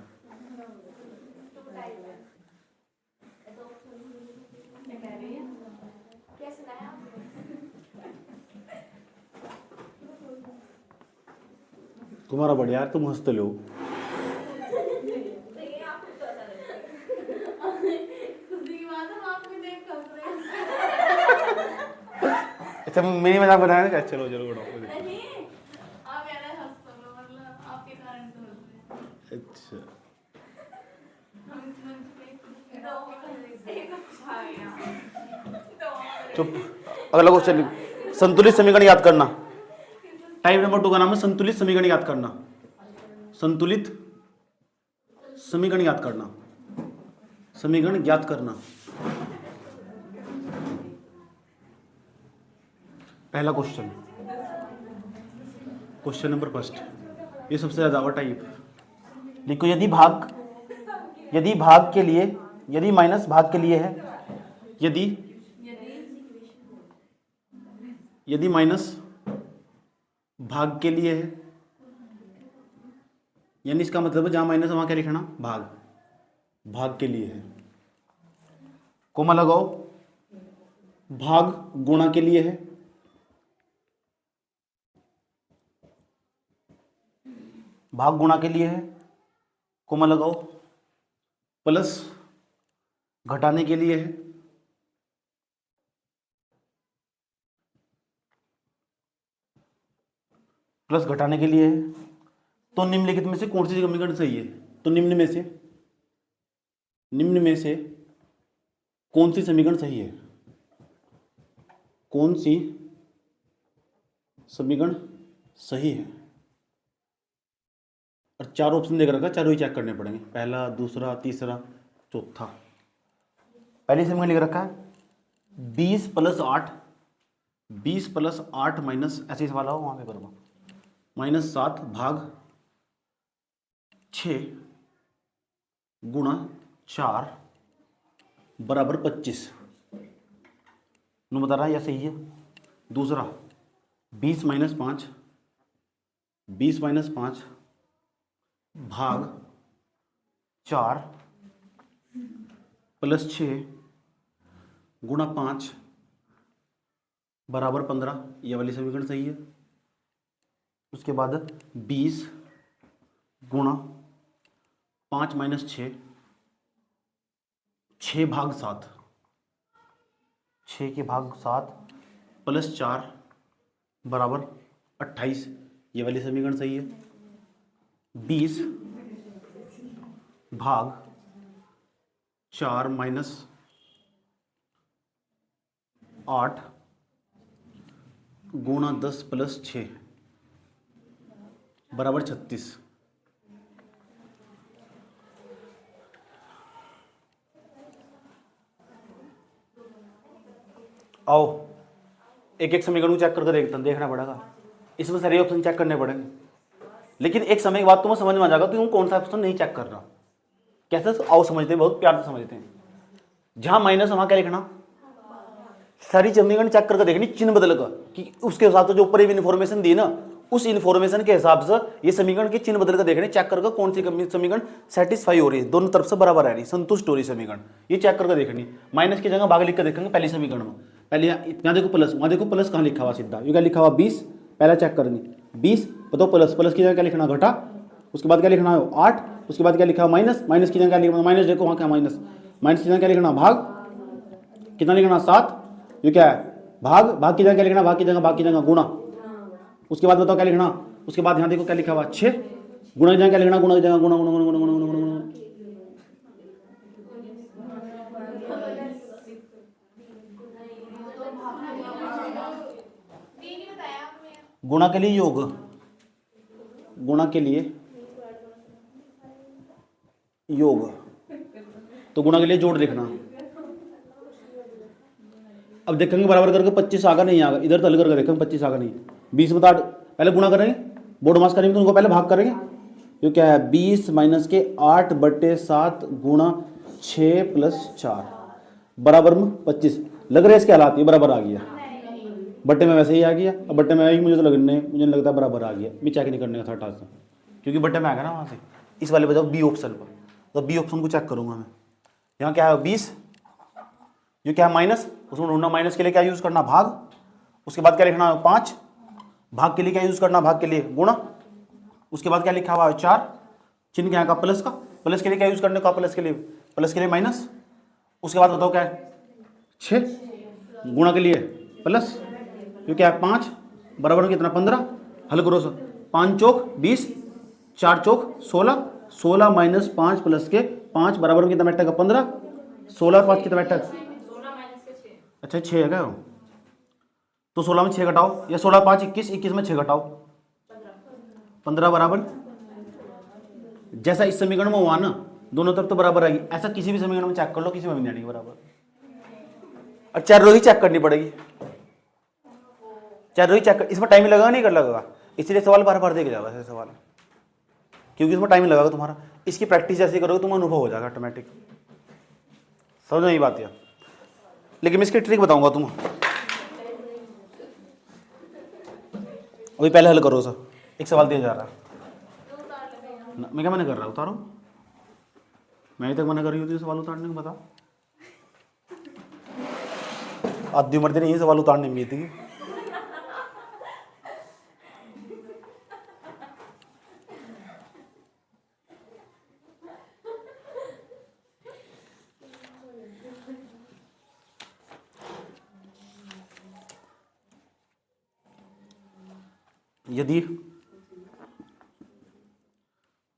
तुम्हारा बढ़िया यार, तुम हंसते लो। अच्छा मेरी मजाक बनाया क्या, चलो चलो उड़ाओ। अच्छा चुप। अगला क्वेश्चन, संतुलित समीकरण याद करना। टाइप नंबर 2 का नाम है संतुलित समीकरण याद करना। संतुलित समीकरण याद करना, समीकरण ज्ञात करना। पहला क्वेश्चन, क्वेश्चन नंबर फर्स्ट, ये सबसे ज्यादा हुआ टाइप। देखो, यदि भाग के लिए, यदि माइनस भाग के लिए है, यदि माइनस भाग के लिए है, यानी इसका मतलब है जहां माइनस वहां क्या लिखना, भाग के लिए है। कोमा लगाओ, भाग गुणा के लिए है, भाग गुणा के लिए है। कोमा लगाओ, प्लस घटाने के लिए है, प्लस घटाने के लिए है। तो निम्नलिखित में से कौन सी समीकरण सही है? तो निम्न में से कौन सी समीकरण सही है? कौन सी समीकरण सही है, और 4 ऑप्शन देकर रखा, चारों ही चेक करने पड़ेंगे, पहला, दूसरा, तीसरा, चौथा। पहली समीकरण लिख रखा है 20+8, 20+8 माइनस, ऐसे ही सवाल आओ वहां पे करूँगा, -7 भाग 6 गुणा 4 बराबर 25। नु बता रहा है या सही है। दूसरा 20-5, 20-5 भाग 4 + 6 गुणा 5 बराबर 15, ये वाली समीकरण सही है। उसके बाद 20 गुणा 5 - 6, 6 भाग 7, 6 के भाग 7 + 4 बराबर 28, ये वाली समीकरण सही है। 20 भाग 4 - 8 गुणा 10 + 6 बराबर 36। आओ एक एक समीकरण को चेक करके देखना पड़ेगा, इसमें सारे ऑप्शन चेक करने पड़ेंगे, लेकिन एक समय के बाद तुम्हें समझ में आ जाएगा तुम कौन सा ऑप्शन नहीं चेक कर रहा। कैसे? आओ समझते हैं, बहुत प्यार से समझते हैं। जहां माइनस वहां क्या लिखना, सारी समीकरण चेक करके देखनी चिन्ह बदल कर, कि उसके हिसाब से जो ऊपर इन्फॉर्मेशन दी ना, उस इन्फॉर्मेशन के हिसाब से ये समीकरण के चिन्ह बदल कर देखने, चेक करके कौन सी समीकरण सेटिस्फाई हो रही है, दोनों तरफ से बराबर आ रही, संतुष्ट हो रही समीकरण, ये चेक करके देखनी। माइनस की जगह भाग लिख कर देखेंगे पहली समीकरण में, पहले यहाँ देखो प्लस, वहां देखो प्लस कहाँ लिखा हुआ सीधा, ये क्या लिखा हुआ 20, पहला चेक करेंगे 20, बताओ प्लस, प्लस की जगह क्या लिखना घटा, उसके बाद क्या लिखना है 8, उसके बाद क्या लिखा हुआ माइनस, माइनस की जगह क्या लिखना, माइनस देखो वहाँ क्या माइनस, माइनस की जगह क्या लिखना भाग, कितना लिखना 7, ये क्या है भाग, भाग की जगह क्या लिखना, भाग की जगह गुणा, उसके बाद बताओ क्या लिखना, उसके बाद यहाँ देखो क्या लिखा हुआ 6, गुणा की जगह क्या लिखना, गुणा की जगह गुणा गुणा गुणा गुणा गुणा गुणा गुणा, गुणा के लिए योग, गुणा के लिए योग, तो गुणा के लिए जोड़ लिखना। अब देखेंगे बराबर करके 25 आगा नहीं आगा, इधर तल करके देखेंगे 25 आगा नहीं, 20 बता, पहले गुणा करेंगे, बोर्ड मास करेंगे तो उनको पहले भाग करेंगे, जो क्या है 20 - के 8/7 गुणा 6 + 4 बराबर में 25, लग रहा है इसके हालात, ये बराबर आ गया, बट्टे में वैसे ही आ गया, अब बट्टे में आएगी मुझे तो लगने, मुझे लगता है बराबर आ गया, मैं चेक नहीं करने का था टास्क, क्योंकि बट्टे में आएगा ना वहाँ से, इस वाले बजाओ बी ऑप्शन पर, तो बी ऑप्शन को चेक करूँगा मैं। यहाँ क्या है 20, ये क्या है माइनस, उसमें ढूंढना, माइनस के लिए क्या यूज करना भाग, उसके बाद क्या लिखना 5, भाग के लिए क्या यूज करना, भाग के लिए गुणा, उसके बाद क्या लिखा हुआ है 4, चिन्ह क्या का प्लस का, प्लस के लिए क्या यूज करने का, प्लस के लिए माइनस, उसके बाद बताओ क्या है 6, गुणा के लिए प्लस, ये क्या है 5 बराबर में कितना 15, हल करो सर, 5 चौक 20, 4 चौक 16, 16 - 5 + के 5 बराबर में कितना बैठेगा 15, 16 5 कितना बैठेगा, अच्छा 6 है क्या, तो 16 में 6 घटाओ, या 16 5 21, 21 में 6 घटाओ 15 बराबर, जैसा इस समीकरण में हुआ ना, दोनों तरफ तो बराबर आएगी, ऐसा किसी भी समीकरण में चेक कर लो, किसी में भी नहीं आएगी बराबर, और चार रो ही चेक करनी पड़ेगी, चार रो ही चेक, इसमें टाइम लगेगा नहीं कर लगेगा, इसलिए सवाल बार बार देखे जाएगा ऐसे सवाल, क्योंकि इसमें टाइम लगेगा तुम्हारा, इसकी प्रैक्टिस जैसे करोगे तुम्हें अनुभव हो जाएगा ऑटोमेटिक, समझ में यही बात है। लेकिन मैं इसकी ट्रिक बताऊंगा तुम्हें, अभी पहले हल करो सर, एक सवाल दिया जा रहा है, मैं क्या मना कर रहा हूँ, उतारो, मैं अभी तक मना कर रही हूँ सवाल उतारने को, बता आधी उम्र नहीं ये सवाल उतारने में थी,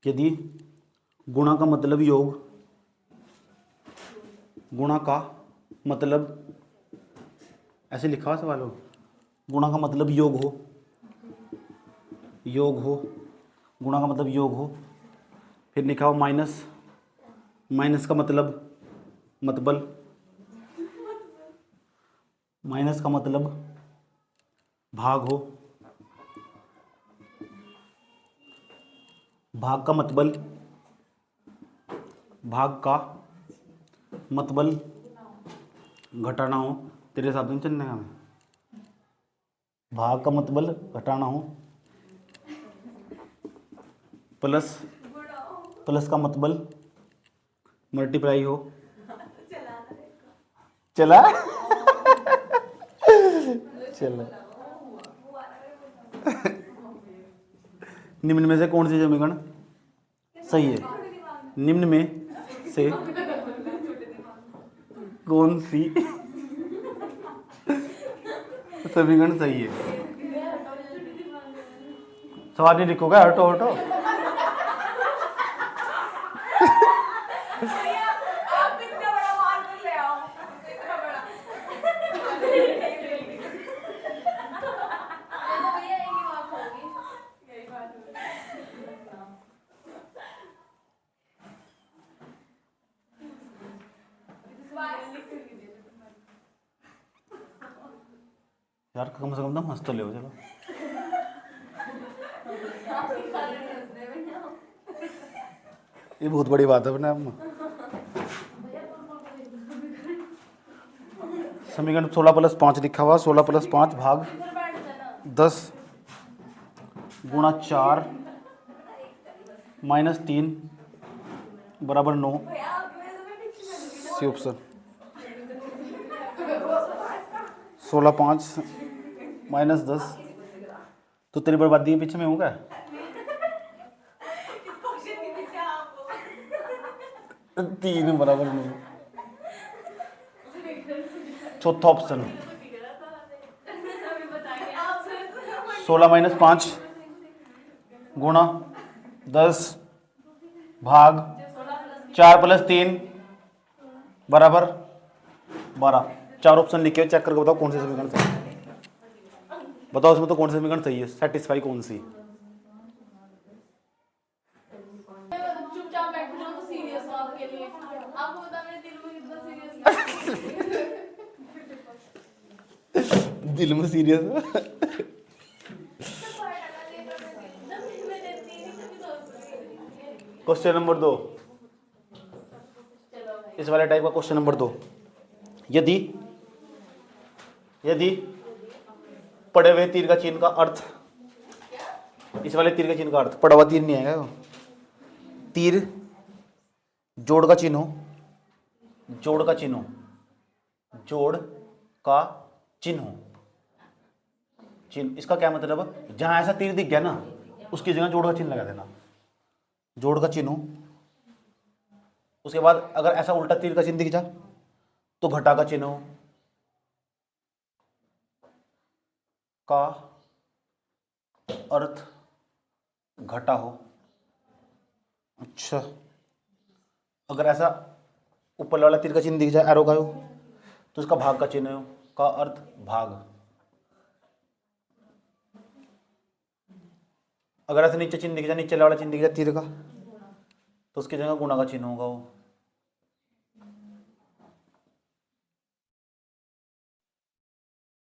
यदि गुणा का मतलब योग, गुणा का मतलब ऐसे लिखा हुआ सवाल हो, गुणा का मतलब योग हो, योग हो, गुणा का मतलब योग हो। फिर लिखा हो माइनस, माइनस का मतलब मतबल, माइनस का मतलब भाग हो, भाग का मतबल, भाग का मतबल घटाना हो। तेरे हिसाब से नहीं चलने का, हमें भाग का मतबल घटाना हो, प्लस, प्लस का मतबल मल्टीप्लाई हो। चला चला। निम्न में से कौन सी समीकरण सही है? निम्न में से कौन सी समीकरण सही है? सवाल नहीं लिखोगे, हटो हटो। यार कम से कम तुम हंस तो ले, चलो। ये बहुत बड़ी बात है अपने आप में। समीकरण 16+5 लिखा हुआ, 16+5 भाग 10 गुणा 4 -3 बराबर 9। C option. 16×5 -10। तो तेरी बर्बादी के पीछे में हूँ क्या? तीन बराबर 9। चौथा ऑप्शन 16-5 गुणा 10 भाग 4+3 बराबर 12। चार ऑप्शन लिखे, चेक करके बताओ कौन सी समीकरण सही है। बताओ इसमें तो कौन सी समीकरण सही है, सेटिस्फाई कौन सी? चुपचाप बैठ जाओ तो सीरियस हो आपके लिए। आपको पता मेरे दिल में कितना सीरियस है। दिल में सीरियस। क्वेश्चन नंबर 2, इस वाले टाइप का क्वेश्चन नंबर 2। यदि यदि पड़े हुए तीर का चिन्ह का अर्थ, इस वाले तीर का चिन्ह का अर्थ, पड़ा हुआ तीर नहीं आएगा वो, तीर जोड़ का चिन्ह हो, जोड़ का चिन्ह हो, जोड़ का चिन्ह हो। चिन्ह इसका क्या मतलब? जहां ऐसा तीर दिख गया ना, उसकी जगह जोड़ का चिन्ह लगा देना। जोड़ का चिन्ह हो, उसके बाद अगर ऐसा उल्टा तीर का चिन्ह दिख जा तो घटा का चिन्ह हो, का अर्थ घटा हो। अच्छा, अगर ऐसा ऊपर वाला तीर का चिन्ह दिख जाए, एरो का हो, तो इसका भाग का चिन्ह हो, का अर्थ भाग। अगर ऐसा नीचे चिन्ह दिख जाए, नीचे वाला चिन्ह दिख जाए तीर का, तो उसकी जगह गुणा का चिन्ह होगा वो।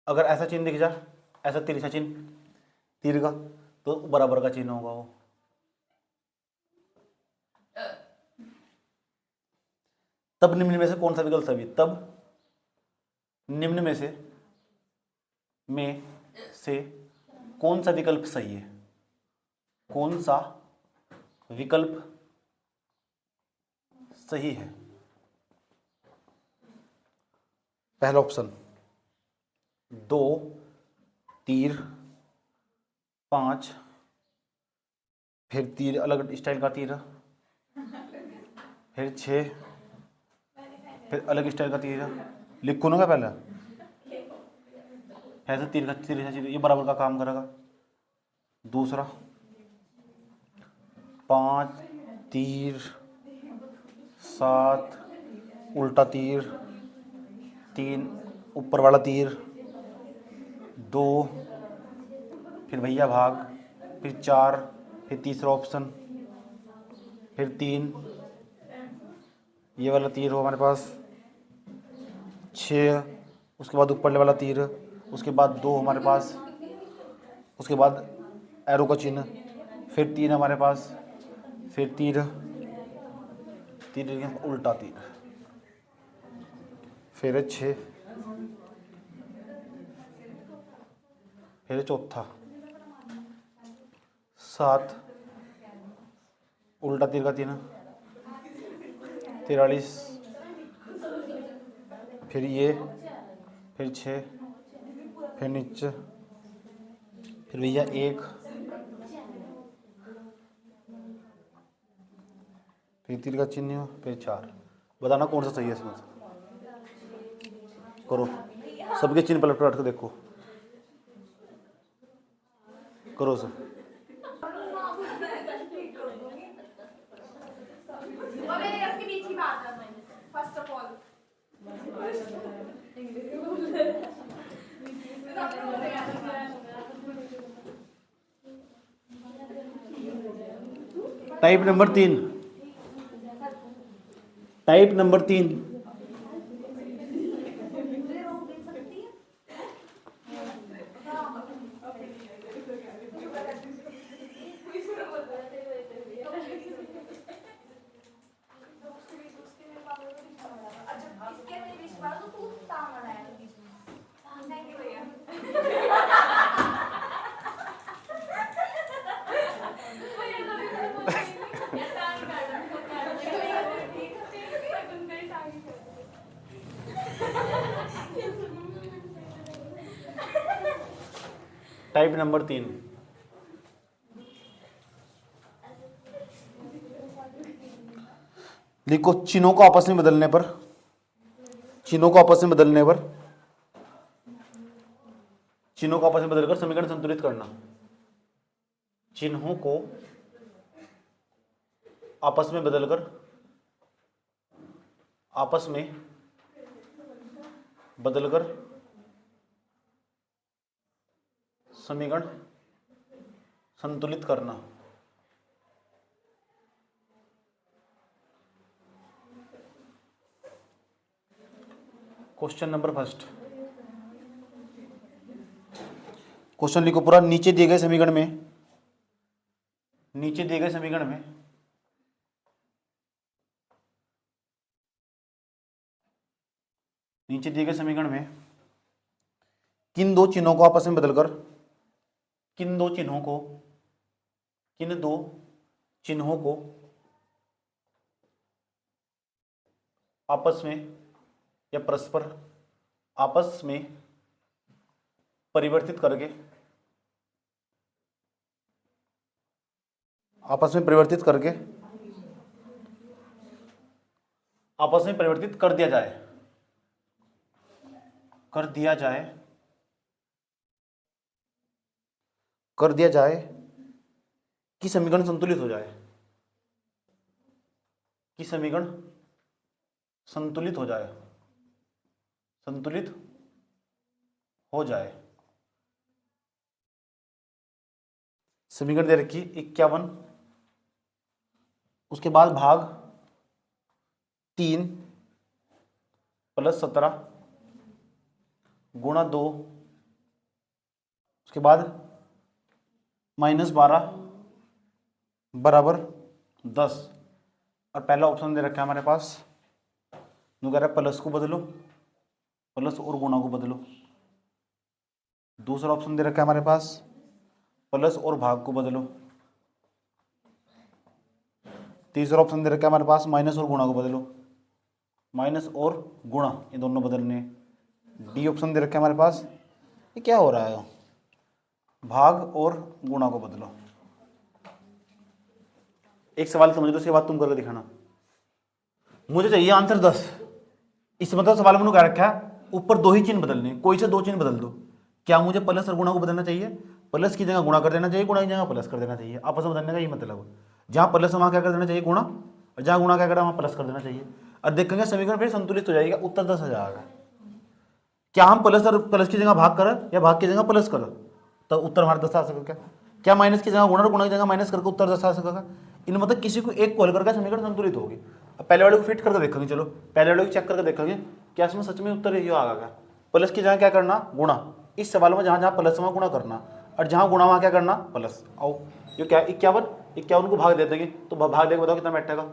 अगर ऐसा चिन्ह दिख जाए, ऐसा तिरछा चिन्ह तीर का, तो बराबर का चिन्ह होगा वो। तब निम्न में से कौन सा विकल्प सही? तब निम्न में से कौन सा विकल्प सही है? कौन सा विकल्प सही है? पहला ऑप्शन 2 तीर 5, फिर तीर अलग स्टाइल का तीर, फिर 6, फिर अलग स्टाइल का तीर। लिखो ना पहले, ऐसा तीर का तीर, ये बराबर का काम करेगा। दूसरा 5 तीर 7 उल्टा तीर, 3 ऊपर वाला तीर, 2, फिर भैया भाग, फिर 4, फिर तीसरा ऑप्शन, फिर 3, ये वाला तीर हो हमारे पास, 6, उसके बाद ऊपर वाला तीर, उसके बाद 2 हमारे पास, उसके बाद एरो का चिन्ह, फिर 3 हमारे पास, फिर तीर, तीर उल्टा तीर, फिर 6, फिर चौथा, 7, उल्टा तीर का चिन्ह, 43, फिर ये, फिर 6, फिर नीचे, फिर भैया 1, फिर तीर का चिन्ह, फिर 4। बताना कौन सा सही है इसमें से। करो, सबके चिन्ह पलट पलट के देखो, करो सर। और मेरे इसके बीच की बात है मैंने first of all type number 3, type number 3, type number 3, लिखो चिन्हों को आपस में बदलने पर, चिन्हों को आपस में बदलने पर, चिन्हों को आपस में बदलकर समीकरण संतुलित करना। चिन्हों को आपस में बदलकर, आपस में बदलकर समीकरण संतुलित करना। क्वेश्चन नंबर फर्स्ट, क्वेश्चन लिखो पूरा। नीचे दिए गए समीकरण में, नीचे दिए गए समीकरण में नीचे दिए गए समीकरण में किन दो चिन्हों को आपस में बदलकर, किन दो चिन्हों को, किन दो चिन्हों को आपस में या परस्पर आपस में परिवर्तित करके, आपस में परिवर्तित करके, आपस में परिवर्तित कर दिया जाए, कर दिया जाए, कर दिया जाए कि समीकरण संतुलित हो जाए, कि समीकरण संतुलित हो जाए, संतुलित हो जाए। समीकरण दे रखी 51, उसके बाद भाग 3 + 17 गुणा 2, उसके बाद -12 बराबर 10। और पहला ऑप्शन दे रखा है हमारे पास, जो कह रहा है प्लस को बदलो, प्लस और गुणा को बदलो। दूसरा ऑप्शन दे रखा है हमारे पास, प्लस और भाग को बदलो। तीसरा ऑप्शन दे रखा है हमारे पास, माइनस और गुणा को बदलो। माइनस और गुणा ये दोनों बदलने। डी ऑप्शन दे रखा है हमारे पास, ये क्या हो रहा है, भाग और गुणा को बदलो। एक सवाल समझ लो, उसके बाद तुम करके दिखाना। मुझे चाहिए आंसर 10। इस मतलब सवाल में क्या रखा है, ऊपर 2 ही चिन्ह बदलने, कोई से 2 चिन्ह बदल दो। क्या मुझे प्लस और गुणा को बदलना चाहिए, प्लस की जगह गुणा कर देना चाहिए, गुणा की जगह प्लस कर देना चाहिए। आपस में बदलने का ये मतलब, जहां प्लस वहां क्या कर देना चाहिए, गुणा, और जहां गुणा क्या करना वहां प्लस कर देना चाहिए। और देखेंगे समीकरण फिर संतुलित हो जाएगा, उत्तर 10 आ जाएगा। क्या हम प्लस और प्लस की जगह भाग करें या भाग की जगह प्लस करें तो उत्तर हमारा 10 आ सकेगा। क्या क्या माइनस की जगह गुणा और गुणा की जगह माइनस करके उत्तर 10 आ सकेगा। इन मतलब किसी को एक को हल करके समीकरण संतुलित होगी। अब पहले वाले को फिट करके देखेंगे, चलो पहले वाले को चेक करके देखेंगे क्या इसमें सच में उत्तर यही आ गया। प्लस की जगह क्या करना, गुणा। इस सवाल में जहाँ जहाँ प्लस वहाँ गुणा करना और जहाँ गुणा वहाँ क्या करना, प्लस। आओ ये क्या 51, 51 को भाग दे देंगे तो भाग देंगे, बताओ कितना बैठेगा।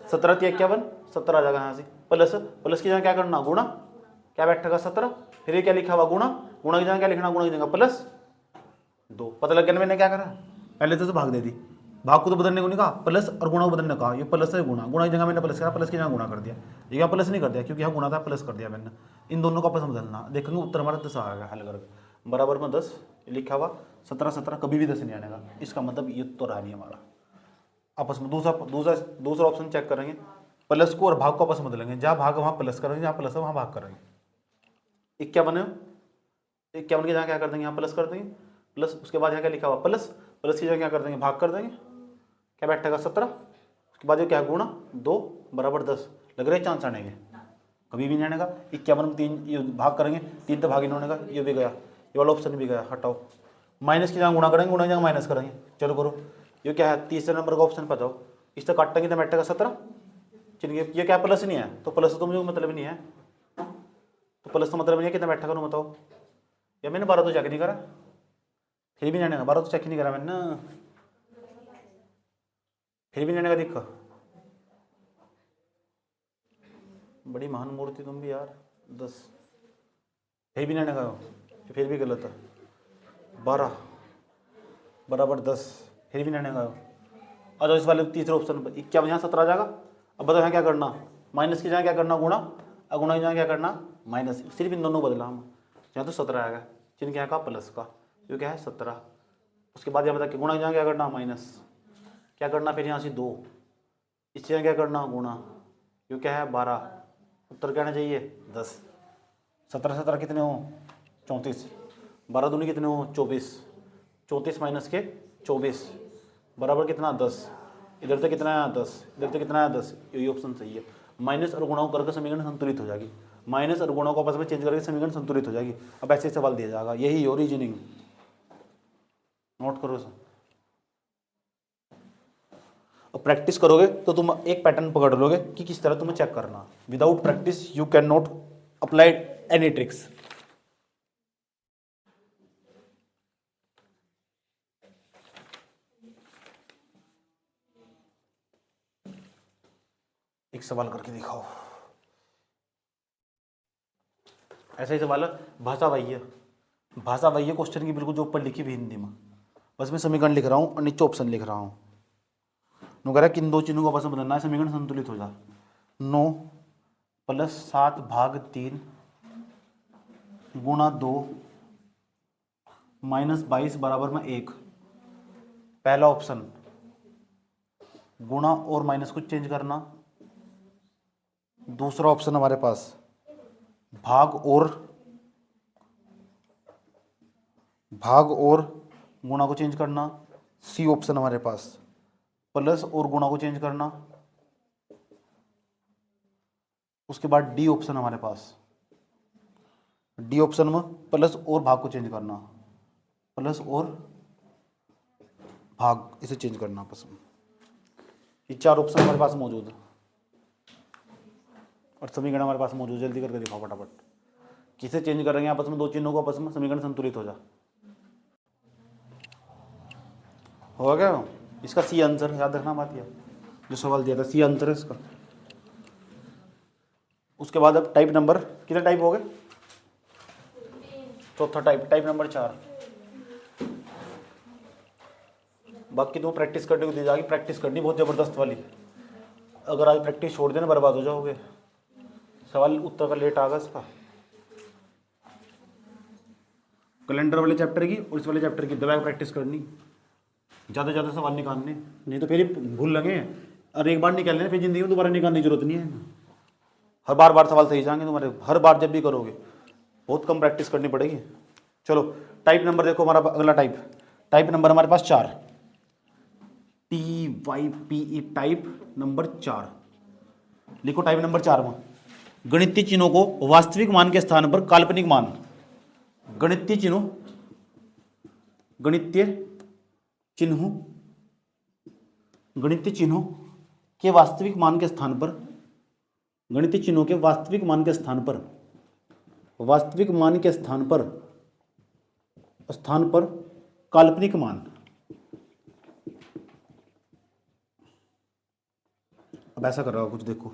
17 × 51 17 आ जाएगा यहाँ से। प्लस प्लस की जगह क्या करना, गुणा, क्या बैठेगा 17। फिर ये क्या लिखा हुआ, गुणा, गुणा की जगह क्या लिखना, गुणा की जगह प्लस 2। पता लग गया ना मैंने क्या करा, पहले तो भाग दे दी, भाग को तो बदलने को नहीं कहा, प्लस और गुणा को बदलने कहा। ये प्लस है गुणा, गुणा की जगह मैंने प्लस करा, प्लस की जगह गुणा कर दिया। ये क्या प्लस नहीं कर दिया क्योंकि यहाँ गुणा था, प्लस कर दिया मैंने। इन दोनों को आपस में बदलना, देखेंगे उत्तर हमारा 10 आएगा हल करके। बराबर में 10 लिखा हुआ, 17 17 कभी भी 10 नहीं आएगा। इसका मतलब ये तो रहा नहीं हमारा। आपस में दूसरा ऑप्शन चेक करेंगे, प्लस को और भाग को आपस में बदलेंगे। जहाँ भाग वहाँ प्लस करेंगे, जहाँ प्लस है वहाँ भाग करेंगे। 51 की जगह क्या कर देंगे, यहाँ प्लस कर देंगे, प्लस उसके बाद यहाँ क्या लिखा हुआ प्लस, प्लस की जगह क्या कर देंगे, भाग कर देंगे, क्या बैठेगा 17। उसके बाद ये क्या गुणा 2 बराबर 10। लग रहा है चांस आने के, कभी भी नहीं आने का। 51 में 3 ये भाग करेंगे, 3 तो भाग ही नहीं होने का, ये भी गया, ये वाला ऑप्शन भी गया, हटाओ। माइनस की जगह गुणा करेंगे, गुणा की जगह माइनस करेंगे, चलो करो। ये क्या है, तीसरे नंबर का ऑप्शन पर जाओ, इस तक काटेंगे तो बैठेगा 17। चलिए ये क्या प्लस नहीं है, तो प्लस तो मुझे मतलब नहीं है, तो प्लस तो मतलब नहीं है, कितना बैठा करूँ बताओ। या मैंने 12 तो चेक नहीं करा, फिर भी नहीं आने का, 12 तो चेक ही नहीं करा मैंने, फिर भी नहीं आने का। देखो बड़ी महान मूर्ति तुम भी यार, 10 फिर भी नहीं आने का, फिर भी गलत है। 12 बराबर 10 फिर भी नहीं आने का। और इस वाले तीसरे ऑप्शन पर 51 यहाँ 17 आ जाएगा। अब बताओ यहाँ क्या करना, माइनस की जगह क्या करना, गुणा, और गुणा की जगह क्या करना, माइनस। सिर्फ इन दोनों को बदला हम, यहाँ तो 17 आएगा, चिन्ह क्या का प्लस का, जो क्या है 17। उसके बाद यहाँ बता कि गुणा की जगह क्या करना, माइनस, क्या करना फिर यहाँ से 2, इस जगह क्या करना, गुणा, जो क्या है 12। उत्तर क्या आना चाहिए 10। 17 17 कितने हो 34, 12 दूनी कितने हो 24, 34 माइनस के 24 बराबर कितना 10। इधर से कितना आया 10, इधर से कितना आया 10, यही ऑप्शन सही है। माइनस और गुणाओं करके समीकरण संतुलित हो जाएगी, माइनस और गुणाओं को आपस में चेंज करके समीकरण संतुलित हो जाएगी। अब ऐसे सवाल दिया जाएगा, यही ओरिजिनिंग, नोट करो सर। और प्रैक्टिस करोगे तो तुम एक पैटर्न पकड़ लोगे कि किस तरह तुम्हें चेक करना। Without practice you can not apply any tricks. एक सवाल करके दिखाओ, ऐसा ही सवाल है, भाषा वही है, भाषा वही है क्वेश्चन की बिल्कुल जो ऊपर लिखी हुई हिंदी में, बस मैं समीकरण लिख रहा हूँ और नीचे ऑप्शन लिख रहा हूँ। नो कह रहा है किन दो चिन्हों को आपस में बदलना है, समीकरण संतुलित हो जा। 9 + 7 भाग 3 गुणा 2 -22 बराबर में 1। पहला ऑप्शन गुणा और माइनस को चेंज करना, दूसरा ऑप्शन हमारे पास भाग और गुणा को चेंज करना, सी ऑप्शन हमारे पास प्लस और गुणा को चेंज करना, उसके बाद डी ऑप्शन हमारे पास, डी ऑप्शन में प्लस और भाग को चेंज करना, प्लस और भाग इसे चेंज करना आपस में। ये 4 ऑप्शन हमारे पास मौजूद है और समीकरण हमारे पास मौजूद। जल्दी करके दिखाओ फटाफट, किसे चेंज करेंगे आपस में, दो चिन्हों को आपस में, समीकरण संतुलित हो जा। हो गया इसका सी आंसर, याद रखना बात यह जो सवाल दिया था, सी आंसर है इसका। उसके बाद अब टाइप नंबर कितने टाइप हो गए, चौथा टाइप नंबर 4। बाकी तुम प्रैक्टिस करने को दी जाएगी, प्रैक्टिस करनी बहुत ज़बरदस्त वाली। अगर आज प्रैक्टिस छोड़ देना बर्बाद हो जाओगे। सवाल उत्तर का लेट आ गया इसका, कैलेंडर वाले चैप्टर की और इस वाले चैप्टर की दबा प्रैक्टिस करनी, ज़्यादा से ज़्यादा सवाल निकालने, नहीं तो फिर भूल लगे। और एक बार निकाल लेना फिर जिंदगी में दोबारा निकालने की जरूरत नहीं है। हर बार सवाल सही जाएंगे तुम्हारे, हर बार जब भी करोगे बहुत कम प्रैक्टिस करनी पड़ेगी। चलो टाइप नंबर देखो, हमारा अगला टाइप नंबर हमारे पास 4, TYPE टाइप नंबर 4 लिखो। टाइप नंबर 4 में गणितीय चिन्हों को वास्तविक मान के स्थान पर काल्पनिक मान, गणितीय चिन्हों, गणितीय चिन्हों, गणितीय चिन्हों के वास्तविक मान के स्थान पर, गणितीय चिन्हों के वास्तविक मान के स्थान पर, वास्तविक मान के स्थान पर, स्थान पर काल्पनिक मान। अब ऐसा कर रहा हो कुछ, देखो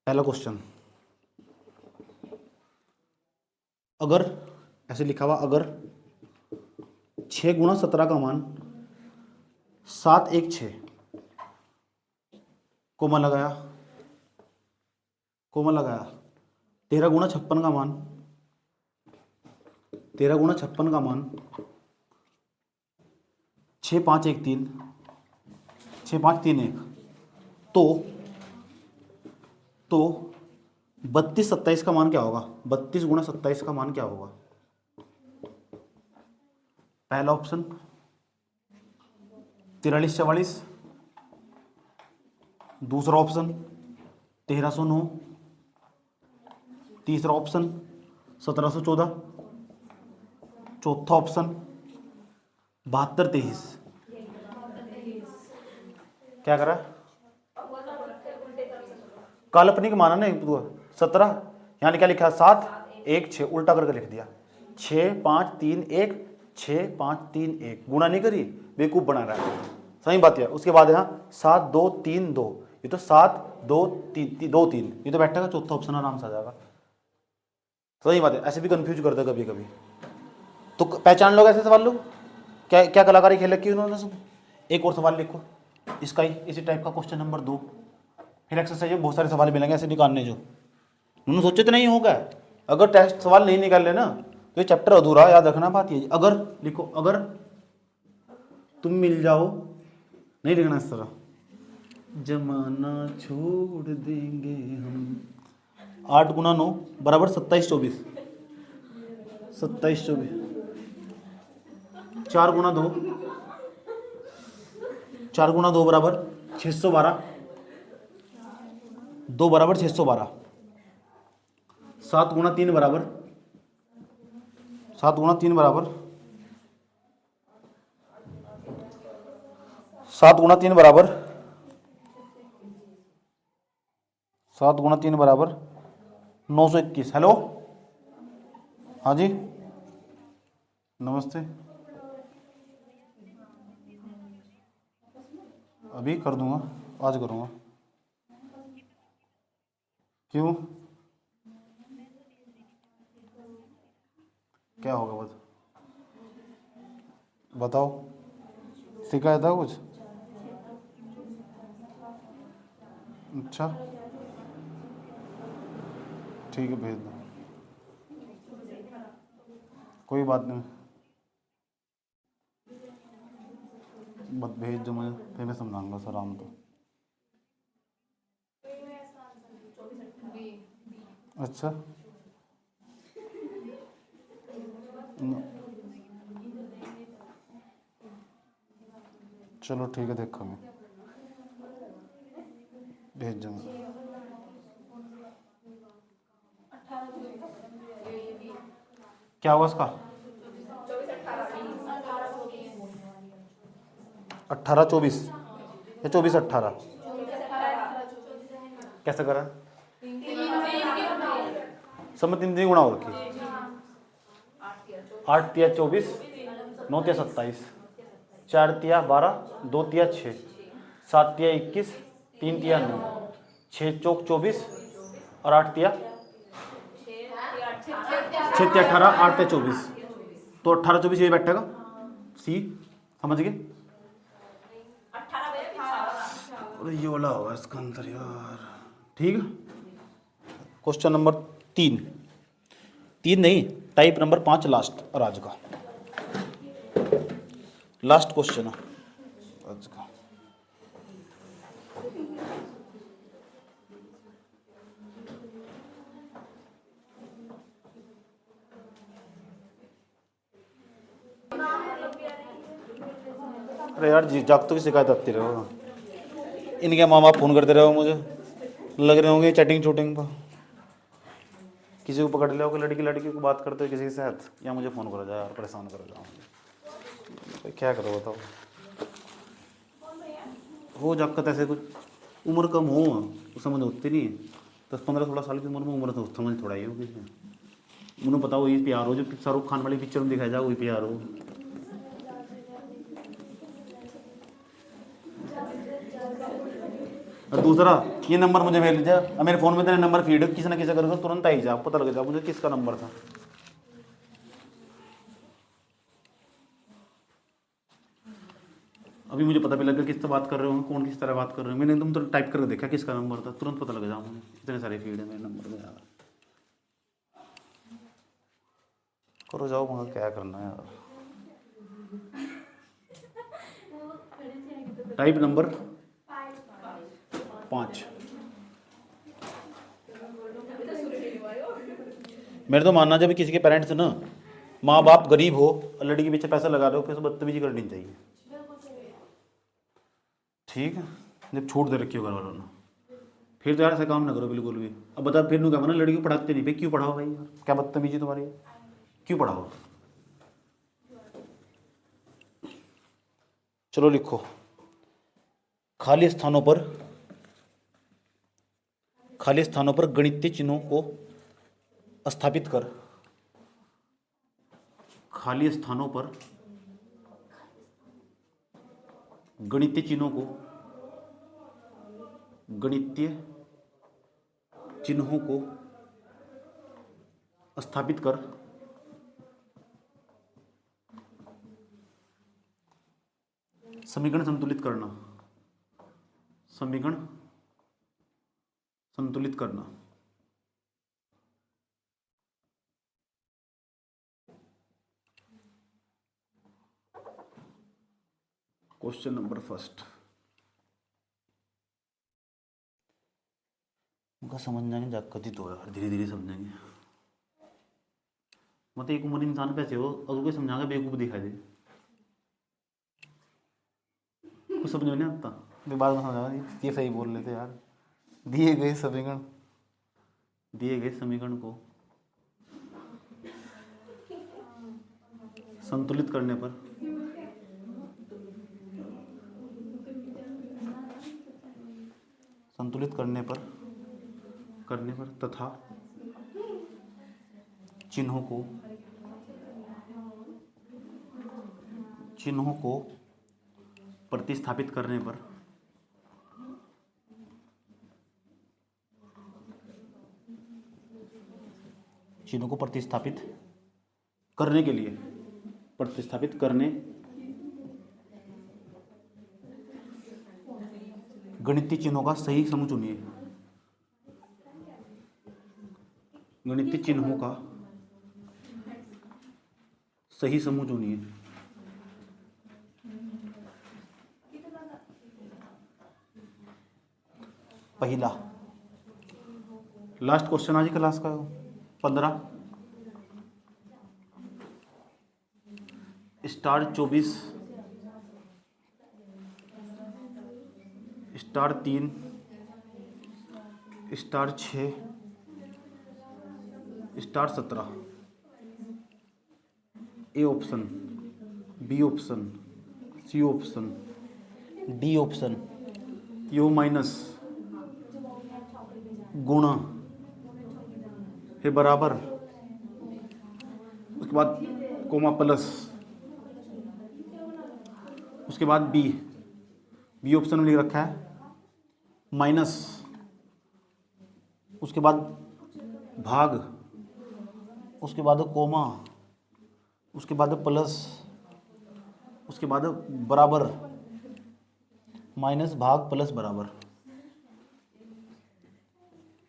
पहला क्वेश्चन, अगर ऐसे लिखा हुआ, अगर 6 गुणा 17 का मान 716, कोमा लगाया, कोमा लगाया, 13 गुणा 56 का मान, 13 गुणा 56 का मान 6513, 6531, तो 32 27 का मान क्या होगा? 32 गुणा 27 का मान क्या होगा? पहला ऑप्शन 43 44, दूसरा ऑप्शन 1309, तीसरा ऑप्शन 1714, चौथा ऑप्शन 72 23। क्या करा? काल्पनिक माना नहीं, 17, यहाँ क्या लिखा? 7 1 6, उल्टा करके लिख दिया। 6 5 3 1, 6 5 3 1, गुणा नहीं करी, बेवकूफ बना रहा है। सही बात है। उसके बाद यहाँ 7 2 3 2, ये तो 7 2 3 2 3, ये तो बैठेगा, चौथा ऑप्शन आराम से आ जाएगा। सही बात है। ऐसे भी कंफ्यूज करते हैं कभी कभी, तो पहचान लोग ऐसे सवाल। लोग क्या क्या कलाकारी खेल रखी उन्होंने सब। एक और सवाल लिखो इसका ही, इसी टाइप का, क्वेश्चन नंबर 2। फिर एक्सरसाइज में बहुत सारे सवाल मिलेंगे ऐसे निकालने जो उन्होंने सोचे तो नहीं होगा। अगर टेस्ट सवाल नहीं निकाल लेना तो ये चैप्टर अधूरा, याद रखना बात ये। अगर लिखो, अगर तुम मिल जाओ, नहीं लिखना इस तरह, जमाना छोड़ देंगे हम। 8 गुना 9 बराबर 27 24, 27 24, 4 गुना 2, 4 गुना 2 बराबर 612, 2 बराबर 612, 7 गुना 3 बराबर, 7 गुना 3 बराबर, 7 गुना 3 बराबर, 7 गुना 3 बराबर 921। हेलो, हाँ जी, नमस्ते। अभी कर दूंगा, आज करूंगा। क्यों, क्या होगा बताओ, शिकायत है कुछ? अच्छा ठीक है, भेज दो, कोई बात नहीं, बस भेज दो मुझे, फिर मैं समझाऊंगा सर आराम तो। अच्छा चलो ठीक है, देखो मैं भेज दूँगा। क्या होगा इसका? 18 24 या 24 18? कैसे करा? सब में 3 गुणा हो रखी। 8 तिया 24, 9 तिया 27, 4 तिया 12, 2 तिया 6, 7 तिया 21, 3 तिया 9, 6 चौक 24 और 8 तिया 6 तिया 18, 8 तिया 24, तो 18 24 ये बैठेगा सी, समझ गए? अरे ये वाला होगा इसका अंदर यार। ठीक है, क्वेश्चन नंबर 3 नहीं, टाइप नंबर 5 लास्ट, और आज का लास्ट क्वेश्चन है आज का। अरे यार जी, जागतों की शिकायत आती रहो, इनके माँ बाप फ़ोन करते रहो मुझे, लग रहे होंगे चैटिंग चूटिंग पर। किसी को पकड़ लिया होगा लड़की को बात करते हो किसी के साथ, या मुझे फ़ोन करो जाओ यार, परेशान करो जाओ मुझे, तो क्या करो बताओ। हो जाकत ऐसे कुछ उम्र कम हो तो समझ होती नहीं है, 10-15-16 साल की उम्र में उम्र तो समझ थोड़ा ही हो किसी में। उन्हें पता वही प्यार हो जो शाहरुख खान वाली पिक्चर में दिखाया जाए, वही प्यार हो। और दूसरा ये नंबर मुझे भेज दीजिए, अब मेरे फ़ोन में तेरा नंबर फीड किसी ना किसी करके तुरंत आई जा, पता लग जाए मुझे किसका नंबर था। अभी मुझे पता भी लग गया किससे बात कर रहे हो, कौन किस तरह बात कर रहे हो। मैंने तुम तो टाइप करके देखा किसका नंबर था, तुरंत पता लग जाओ मुझे। इतने सारे फीड है मेरे नंबर में यार, करो जाओ मगर क्या करना है यार। Type number 5। मेरे तो मानना जब किसी के पेरेंट्स ना माँ बाप गरीब हो और लड़की के पीछे पैसा लगा रहे हो, फिर तो बदतमीजी करनी चाहिए, ठीक है। जब छूट दे रखी हो घर वालों ने, फिर तो यार ऐसा काम ना करो बिल्कुल भी। अब बता फिर क्या ना, लड़की को पढ़ाते नहीं भाई, क्यों पढ़ाओ भाई यार, क्या बदतमीजी तुम्हारी, क्यों पढ़ाओ। चलो लिखो, खाली स्थानों पर गणितीय चिन्हों को स्थापित कर। खाली स्थानों पर गणितीय चिन्हों को स्थापित कर। समीकरण संतुलित करना। समीकरण संतुलित करना। क्वेश्चन नंबर 1 उनका समझ जाएंगे, जागती तो यार धीरे धीरे समझेंगे। मतलब एक उम्र इंसान पैसे हो अगर कोई समझाएगा बेवकूफ़ दिखाई दे, कुछ समझ में नहीं आता, फिर बाद में समझाएगा ये सही बोल रहे थे यार। दिए गए समीकरण को संतुलित करने पर तथा चिन्हों को प्रतिस्थापित करने पर प्रतिस्थापित करने गणितीय चिन्हों का सही समूह चुनिए। गणितीय चिन्हों का सही समूह चुनिए। पहला लास्ट क्वेश्चन आज की क्लास का 15 star 24 star 3 star 6 star 17 A option, B option, C option, D option, यो माइनस गुणा है बराबर, उसके बाद कोमा प्लस, उसके बाद बी ऑप्शन में लिख रखा है माइनस, उसके बाद भाग, उसके बाद कोमा, उसके बाद प्लस, उसके बाद बराबर, माइनस भाग प्लस बराबर,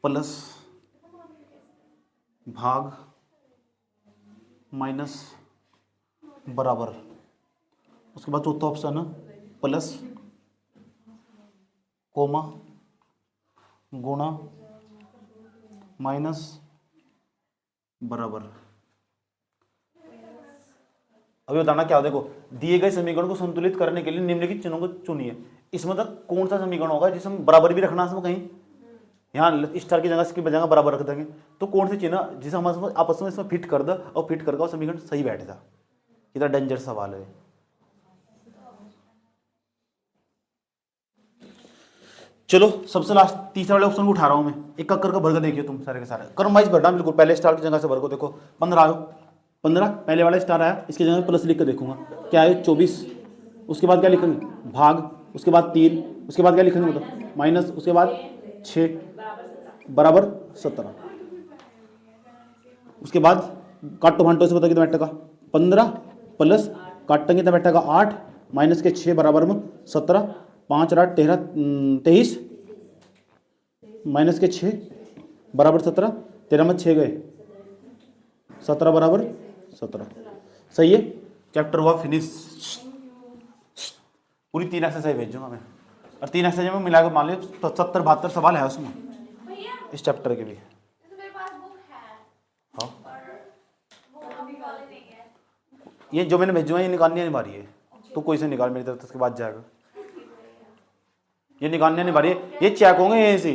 प्लस भाग माइनस बराबर, उसके बाद चौथा ऑप्शन है प्लस कोमा गुणा माइनस बराबर। अभी बताना क्या, देखो दिए गए समीकरण को संतुलित करने के लिए निम्नलिखित चिन्हों को चुनिए। इसमें तक कौन सा समीकरण होगा जिसमें बराबर भी रखना है, इसमें कहीं यहाँ स्टार की जगह इसकी जगह बराबर रख देंगे तो कौन सी चीज़ ना जिसे हम आपस में इसमें फिट कर दो और फिट करके वो समीकरण सही बैठ जा। कितना डेंजर सवाल है। चलो सबसे लास्ट तीसरे वाले ऑप्शन को उठा रहा हूं मैं, एक एक करके भर के देखिए तुम सारे के सारे क्रम वाइज भरना बिल्कुल, पहले स्टार की जगह से भर को देखो 15 आयो 15 पहले वाला स्टार आया, इसकी जगह प्लस लिख कर देखूंगा क्या है 24, उसके बाद क्या लिखेंगे भाग, उसके बाद 3, उसके बाद क्या लिखेंगे मतलब माइनस, उसके बाद 6 बराबर 17, उसके बाद काटो भांटो से पता कितना बैठेगा 15 प्लस काटेंगे कितना बैठेगा 8 माइनस के 6 बराबर में 17, 5 8 13 23 माइनस के 6 बराबर 17, 13 में 6 गए 17 बराबर 17। सही है, चैप्टर हुआ फिनिश। पूरी 3 एक्सरसाइज भेजूंगा मैं, और 3 एक्सरसाइज में मिलाकर मान लीजिए 70-72 सवाल है उसमें भैया इस चैप्टर के भी। तो मेरे पास बुक है हाँ वो अभी वाले नहीं है। ये जो मैंने भेजूंगा ये निकालनी नहीं बारी है, तो कोई से निकाल मेरी तरफ, उसके बाद जाएगा ये निकालने नहीं बारी है, ये चेक होंगे यहीं से।